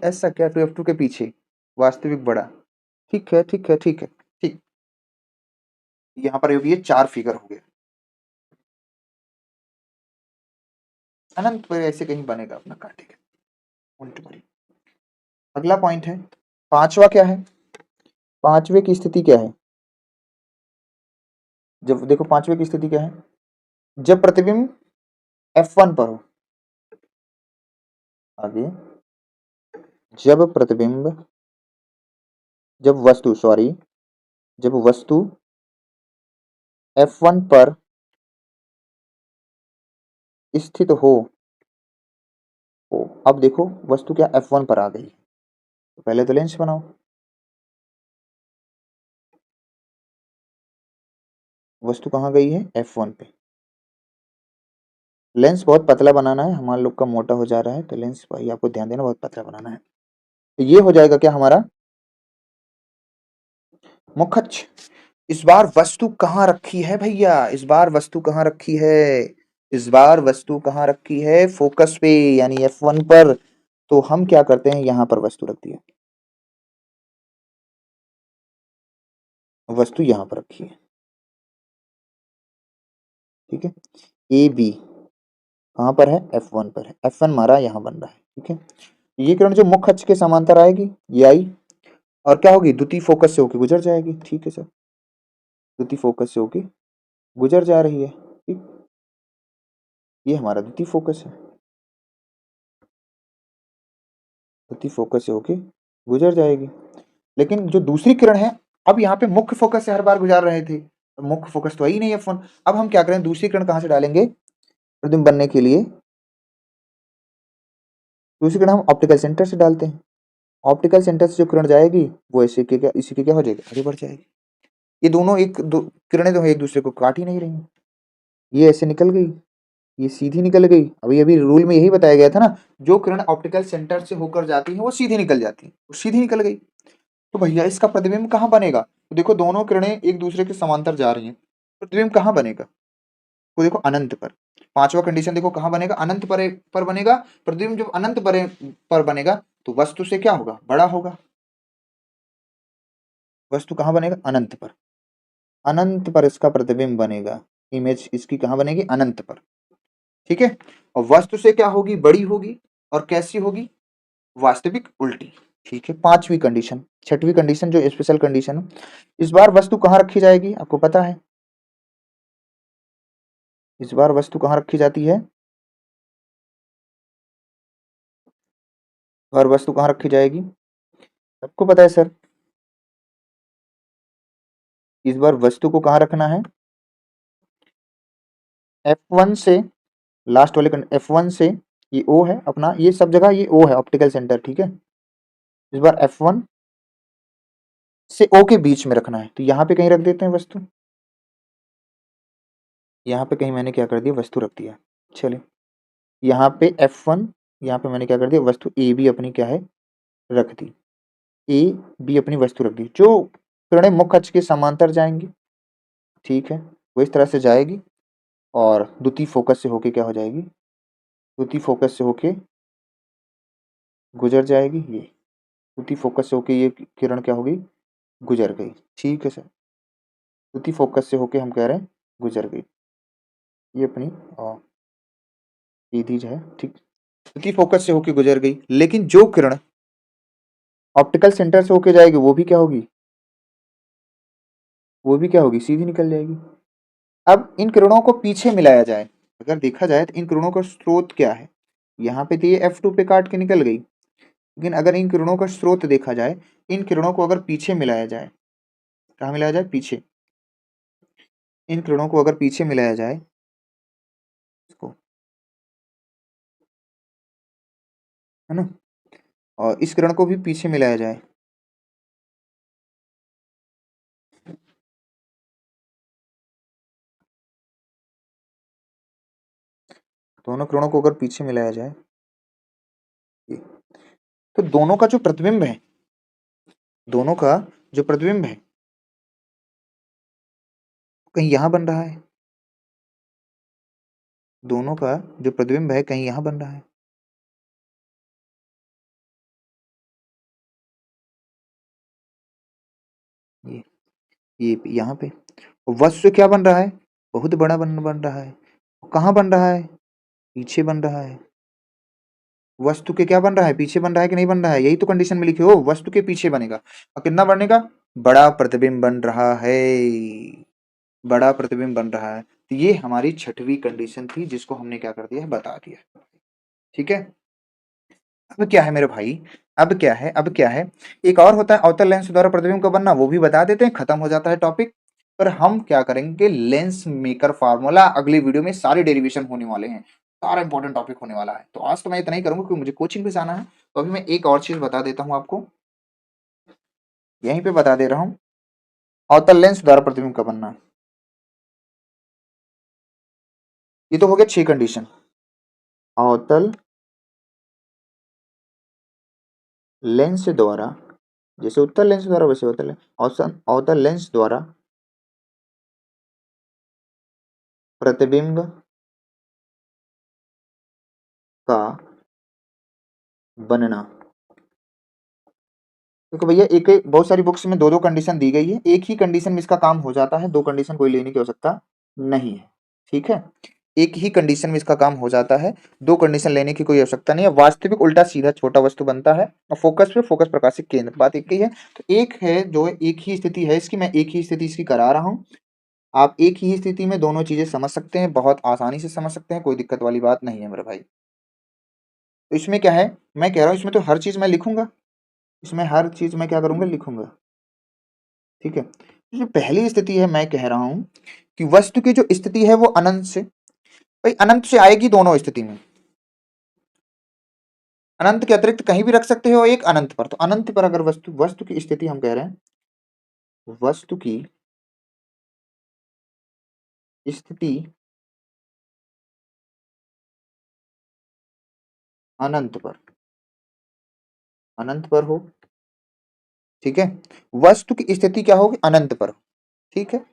ऐसा क्या 2f2 के पीछे वास्तविक बड़ा? ठीक है, ठीक है, ठीक है, ठीक। यहाँ पर ये 4 फिगर हो गए। अनंत पर ऐसे कहीं बनेगा अपना काटेगा उल्ट पर। अगला पॉइंट है, पांचवा क्या है? पांचवे की स्थिति क्या है? जब देखो पांचवे की स्थिति क्या है, जब प्रतिबिंब F1 पर हो। आगे, जब प्रतिबिंब, जब वस्तु सॉरी जब वस्तु F1 पर स्थित हो। अब देखो वस्तु क्या F1 पर आ गई, तो पहले तो लेंस बनाओ। वस्तु कहाँ गई है? F1 पे। लेंस बहुत पतला बनाना है, हमारा लोग का मोटा हो जा रहा है, तो लेंस भाई आपको ध्यान देना, बहुत पतला बनाना है। तो ये हो जाएगा क्या हमारा मुखच। इस बार वस्तु कहाँ रखी है भैया? इस बार वस्तु कहाँ रखी है? इस बार वस्तु कहाँ रखी है? फोकस पे, यानी F1 पर। तो हम क्या करते हैं, यहां पर वस्तु रख दिया। वस्तु यहां पर रखी है, ठीक है। ए बी कहां पर है? F1 पर है। F1 हमारा यहां बन रहा है, ठीक है। ये किरण जो मुख्य अक्ष के समांतर आएगी, ये आई, और क्या होगी? द्वितीय फोकस से होकर गुजर जाएगी, ठीक है सर। द्वितीय फोकस से होकर गुजर जा रही है, ठीक। ये हमारा द्वितीय फोकस है, द्वितीय फोकस से होके गुजर जाएगी। लेकिन जो दूसरी किरण है, अब यहाँ पे मुख्य फोकस से हर बार गुजार रहे थे, मुख्य फोकस तो ही नहीं है F1। अब हम क्या करें, दूसरी किरण कहां से डालेंगे प्रतिबिंब बनने के लिए? दूसरी किरण हम ऑप्टिकल सेंटर से डालते हैं। ऑप्टिकल सेंटर से जो किरण जाएगी वो ऐसे के क्या, इसी के क्या हो जाएगी, आगे बढ़ जाएगी। ये दोनों किरणें तो एक दूसरे को काट ही नहीं रही। ये ऐसे निकल गई, ये सीधी निकल गई। अभी अभी रूल में यही बताया गया था ना, जो किरण ऑप्टिकल सेंटर से होकर जाती है वो सीधी निकल जाती है, वो सीधी निकल गई। तो भैया इसका प्रतिबिंब कहाँ बनेगा? तो देखो दोनों किरणें एक दूसरे के समांतर जा रही हैं, प्रतिबिंब कहाँ बनेगा? तो देखो अनंत पर। पांचवा कंडीशन देखो कहाँ बनेगा? अनंत पर बनेगा। प्रतिबिंब जब अनंत पर बनेगा तो वस्तु से क्या होगा? बड़ा होगा। वस्तु कहाँ बनेगा? अनंत पर। अनंत पर इसका प्रतिबिंब बनेगा, इमेज इसकी कहाँ बनेगी? अनंत पर, ठीक है। और वस्तु से क्या होगी? बड़ी होगी। और कैसी होगी? वास्तविक उल्टी, ठीक है। पांचवी कंडीशन। छठवीं कंडीशन जो स्पेशल कंडीशन है, इस बार वस्तु कहाँ रखी जाएगी? आपको पता है इस बार वस्तु कहाँ रखी जाती है? और वस्तु कहाँ रखी जाएगी? सबको पता है सर। इस बार वस्तु को कहाँ रखना है? F1 से लास्ट वाले F1 से, ये O है अपना, ये सब जगह ये O है ऑप्टिकल सेंटर, ठीक है। इस बार F1 से O के बीच में रखना है, तो यहाँ पे कहीं रख देते हैं वस्तु। यहाँ पे कहीं मैंने क्या कर दिया, वस्तु रख दिया। चलिए यहाँ पे F1, यहाँ पे मैंने क्या कर दिया, वस्तु ए बी अपनी क्या है, रख दी। ए बी अपनी वस्तु रख दी, जो किरणें मुख्य अक्ष के समांतर जाएंगी, ठीक है। वो इस तरह से जाएगी और द्वितीय फोकस से होके क्या हो जाएगी? द्वितीय फोकस से होके गुजर जाएगी। ये द्वितीय फोकस से होके ये किरण क्या होगी? गुजर गई, ठीक है सर। द्वितीय फोकस से होके हम कह रहे हैं गुजर गई, ये अपनी सीधी है, ठीक। द्वितीय फोकस से होके गुजर गई, लेकिन जो किरण ऑप्टिकल सेंटर से होके जाएगी वो भी क्या होगी? वो भी क्या होगी? सीधी निकल जाएगी। अब इन किरणों को पीछे मिलाया जाए, अगर देखा जाए तो इन किरणों का स्रोत क्या है? यहाँ पे तो ये F2 पे काट के निकल गई, लेकिन अगर इन किरणों का स्रोत देखा जाए, इन किरणों को अगर पीछे मिलाया जाए, कहाँ मिलाया जाए? पीछे। इन किरणों को अगर पीछे मिलाया जाए, इसको, है ना, और इस किरण को भी पीछे मिलाया जाए, दोनों किरणों को अगर पीछे मिलाया जाए, ये, तो दोनों का जो प्रतिबिंब है, दोनों का जो प्रतिबिंब है कहीं यहाँ बन रहा है, दोनों का जो प्रतिबिंब है कहीं यहाँ बन रहा है, ये ये यहाँ पे। वस्तु क्या बन रहा है, बहुत बड़ा बन बन रहा है। कहाँ बन रहा है, पीछे बन रहा है। वस्तु के क्या बन रहा है, पीछे बन रहा है कि नहीं बन रहा है, यही तो कंडीशन में लिखे हो, वस्तु के पीछे बनेगा। और कितना बनेगा, बड़ा प्रतिबिंब बन रहा है, बड़ा प्रतिबिंब बन रहा है। तो ये हमारी छठवीं कंडीशन थी जिसको हमने क्या कर दिया है, बता दिया। ठीक है, अब क्या है मेरे भाई, अब क्या है, एक और होता है अवतल लेंस द्वारा प्रतिबिंब का बनना, वो भी बता देते हैं, खत्म हो जाता है टॉपिक। पर हम क्या करेंगे, लेंस मेकर फार्मूला अगली वीडियो में सारे डेरिवेशन होने वाले हैं, सारा इंपॉर्टेंट टॉपिक होने वाला है। तो आज तो मैं इतना ही करूंगा क्योंकि मुझे कोचिंग पे जाना है। तो अभी मैं एक और चीज बता देता हूँ आपको, यहीं पे बता दे रहा हूँ, अवतल लेंस द्वारा प्रतिबिंब का बनना। ये तो हो गया 6 कंडीशन। अवतल लेंस द्वारा, जैसे उत्तल लेंस द्वारा वैसे अवतल, औसत अवतल लेंस द्वारा प्रतिबिंब का बनना। क्योंकि भैया एक एक बहुत सारी बुक्स में दो दो कंडीशन दी गई है, एक ही कंडीशन में इसका काम हो जाता है, दो कंडीशन कोई लेने की आवश्यकता नहीं है। ठीक है, एक ही कंडीशन में इसका काम हो जाता है, दो कंडीशन लेने की कोई आवश्यकता नहीं है। वास्तविक उल्टा सीधा छोटा वस्तु बनता है और फोकस पे फोकस प्रकाशित केंद्र, बात एक ही है। तो एक है जो एक ही स्थिति है इसकी, मैं एक ही स्थिति इसकी करा रहा हूँ। आप एक ही स्थिति में दोनों चीजें समझ सकते हैं, बहुत आसानी से समझ सकते हैं, कोई दिक्कत वाली बात नहीं है मेरे भाई। तो इसमें क्या है, मैं कह रहा हूँ इसमें तो हर चीज मैं लिखूंगा, इसमें हर चीज मैं क्या करूंगा, लिखूंगा। ठीक है, तो जो पहली स्थिति है मैं कह रहा हूं कि वस्तु की जो स्थिति है वो अनंत से, भाई अनंत से आएगी दोनों स्थिति में, अनंत के अतिरिक्त कहीं भी रख सकते हो एक अनंत पर। तो अनंत पर अगर वस्तु वस्तु की स्थिति हम कह रहे हैं, वस्तु की स्थिति अनंत पर, अनंत पर हो, ठीक है, वस्तु की स्थिति क्या होगी, अनंत पर। ठीक है,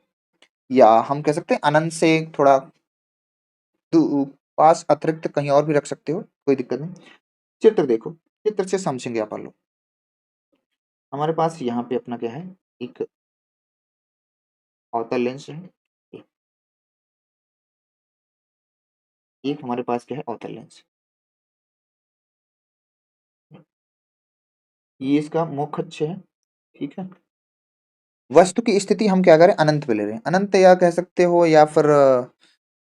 या हम कह सकते हैं अनंत से थोड़ा पास अतिरिक्त कहीं और भी रख सकते हो, कोई दिक्कत नहीं। चित्र देखो, चित्र से समझेंगे अपन लोग। हमारे पास यहाँ पे अपना क्या है, एक अवतल लेंस है, एक हमारे पास क्या है, अवतल लेंस। ये इसका मुख्य अक्ष है। ठीक है, वस्तु की स्थिति हम क्या करें, अनंत पे ले रहे हैं, अनंत या कह सकते हो या फिर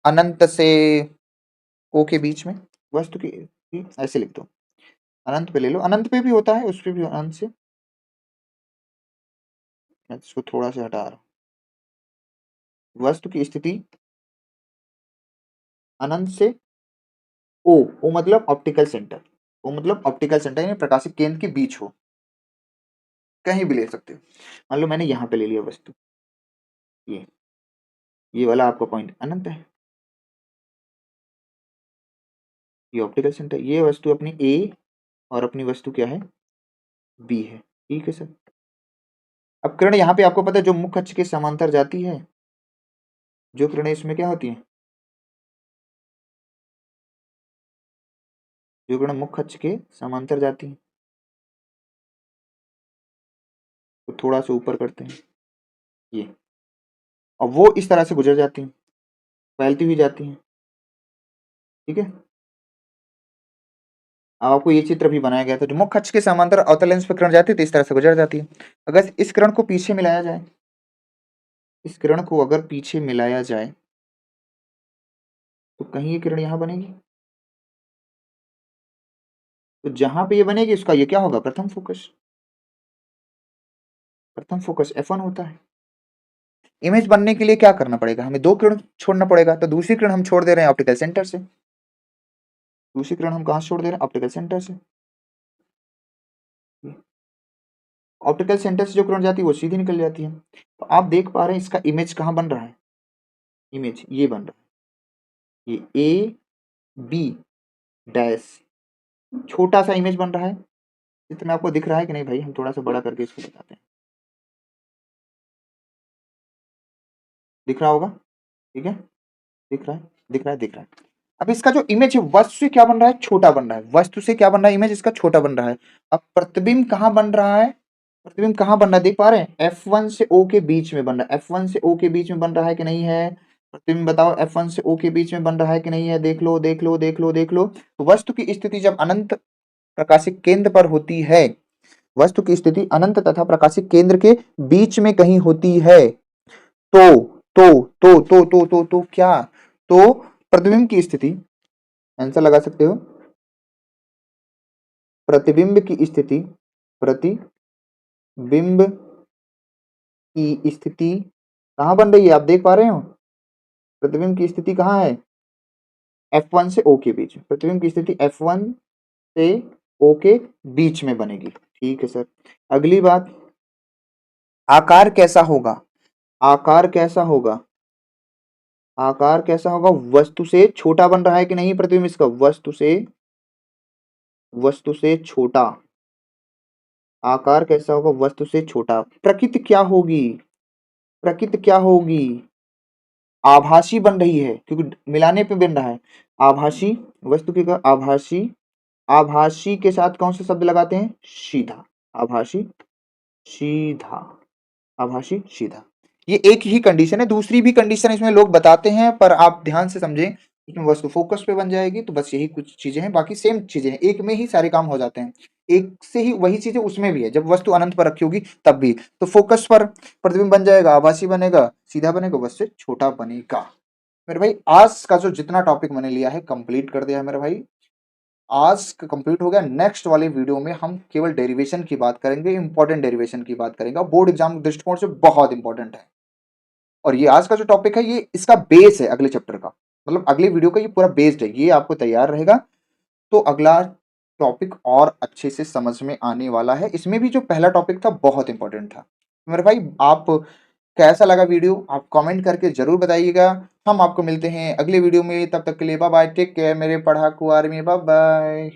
अनंत से ओ के बीच में, वस्तु की ऐसे लिख दो, अनंत पे ले लो, अनंत पे भी होता है, उस पे भी अनंत से, मैं इसको थोड़ा सा हटा रहा हूँ। वस्तु की स्थिति अनंत से ओ, ओ मतलब ऑप्टिकल सेंटर, ओ मतलब ऑप्टिकल सेंटर यानी प्रकाशित केंद्र के बीच हो, कहीं भी ले सकते हो। मान लो मैंने यहाँ पे ले लिया वस्तु, ये वाला आपका पॉइंट अनंत है, ये ऑप्टिकल सेंटर, ये वस्तु अपनी ए और अपनी वस्तु क्या है, बी है। ठीक है सर, अब किरण यहाँ पे आपको पता है जो मुख्य अक्ष के समांतर जाती है, जो किरणें इसमें क्या होती हैं, जो किरण मुख्य अक्ष के समांतर जाती हैं, तो थोड़ा सा ऊपर करते हैं ये, और वो इस तरह से गुजर जाती हैं, फैलती हुई जाती हैं। ठीक है, अब आपको ये चित्र भी बनाया गया था, जो मुख्य अक्ष के समांतर अवतल लेंस पर किरण जाती है तो इस तरह से गुजर जाती है। अगर इस किरण को पीछे मिलाया जाए, इस किरण को अगर पीछे मिलाया जाए तो कहीं ये किरण यहाँ बनेगी, तो जहां पे ये बनेगी उसका ये क्या होगा, प्रथम फोकस, प्रथम फोकस F1 होता है। इमेज बनने के लिए क्या करना पड़ेगा, हमें दो किरण छोड़ना पड़ेगा, तो दूसरी किरण हम छोड़ दे रहे हैं ऑप्टिकल सेंटर से, दूसरी किरण हम कहां से छोड़ दे रहे हैं, ऑप्टिकल सेंटर से। ऑप्टिकल सेंटर से जो किरण जाती है वो सीधी निकल जाती है। तो आप देख पा रहे हैं इसका इमेज कहाँ बन रहा है, इमेज ये बन रहा है, ये ए बी डैश, छोटा सा इमेज बन रहा है। इतना आपको दिख रहा है कि नहीं भाई, हम थोड़ा सा बड़ा करके इसको बताते हैं। दिख रहा होगा, ठीक है, दिख रहा है, दिख रहा है, दिख रहा है। अब इसका जो इमेज है वस्तु से क्या बन रहा है, छोटा बन रहा है। वस्तु से क्या बन रहा है, इमेज इसका छोटा बन रहा है। अब प्रतिबिंब कहाँ बन रहा है, प्रतिबिंब कहाँ बन रहा है, देख पा रहे हैं, F1 से O के बीच में बन रहा है। F1 से O के बीच में बन रहा है कि नहीं है, प्रतिबिंब बताओ, F1 से O के बीच में बन रहा है कि नहीं है, देख लो, देख लो, देख लो, देख लो। तो वस्तु की स्थिति जब अनंत प्रकाशिक केंद्र पर होती है, वस्तु की स्थिति अनंत तथा प्रकाशिक केंद्र के बीच में कहीं होती है, तो क्या, तो प्रतिबिंब की स्थिति, आंसर लगा सकते हो, प्रतिबिंब की स्थिति, प्रतिबिंब की स्थिति कहां बन रही है, आप देख पा रहे हो, प्रतिबिंब की स्थिति कहां है, F1 से O के बीच में। प्रतिबिंब की स्थिति F1 से O के बीच में बनेगी, ठीक है सर। अगली बात, आकार कैसा होगा, आकार कैसा होगा, आकार कैसा होगा, वस्तु से छोटा बन रहा है कि नहीं प्रतिबिंब इसका, वस्तु से छोटा, आकार कैसा होगा, वस्तु से छोटा। प्रकृति क्या होगी, प्रकृति क्या होगी, आभासी बन रही है क्योंकि मिलाने पे बन रहा है, आभासी, वस्तु की आभासी, आभासी के साथ कौन सा शब्द लगाते हैं, सीधा, आभासी सीधा, आभासी सीधा। ये एक ही कंडीशन है, दूसरी भी कंडीशन इसमें लोग बताते हैं, पर आप ध्यान से समझें, इसमें वस्तु फोकस पे बन जाएगी, तो बस यही कुछ चीजें हैं, बाकी सेम चीजें हैं, एक में ही सारे काम हो जाते हैं, एक से ही वही चीजें उसमें भी है, जब वस्तु अनंत पर रखी होगी तब भी। तो फोकस पर प्रतिबिंब बन जाएगा, आभासी बनेगा, सीधा बनेगा, वस्तु से छोटा बनेगा। मेरे भाई आज का जो जितना टॉपिक मैंने लिया है कंप्लीट कर दिया है मेरे भाई, आज कंप्लीट हो गया। नेक्स्ट वाले वीडियो में हम केवल डेरिवेशन की बात करेंगे, इंपॉर्टेंट डेरिवेशन की बात करेंगे, बोर्ड एग्जाम दृष्टिकोण से बहुत इंपॉर्टेंट है। और ये आज का जो टॉपिक है ये इसका बेस है अगले चैप्टर का, मतलब अगले वीडियो का ये पूरा बेस्ड है, ये आपको तैयार रहेगा तो अगला टॉपिक और अच्छे से समझ में आने वाला है। इसमें भी जो पहला टॉपिक था बहुत इंपॉर्टेंट था। मेरे भाई आप कैसा लगा वीडियो, आप कमेंट करके जरूर बताइएगा। हम आपको मिलते हैं अगले वीडियो में, तब तक के लिए बाय बाय, टेक केयर मेरे पढ़ाकू आर्मी, बाय बाय।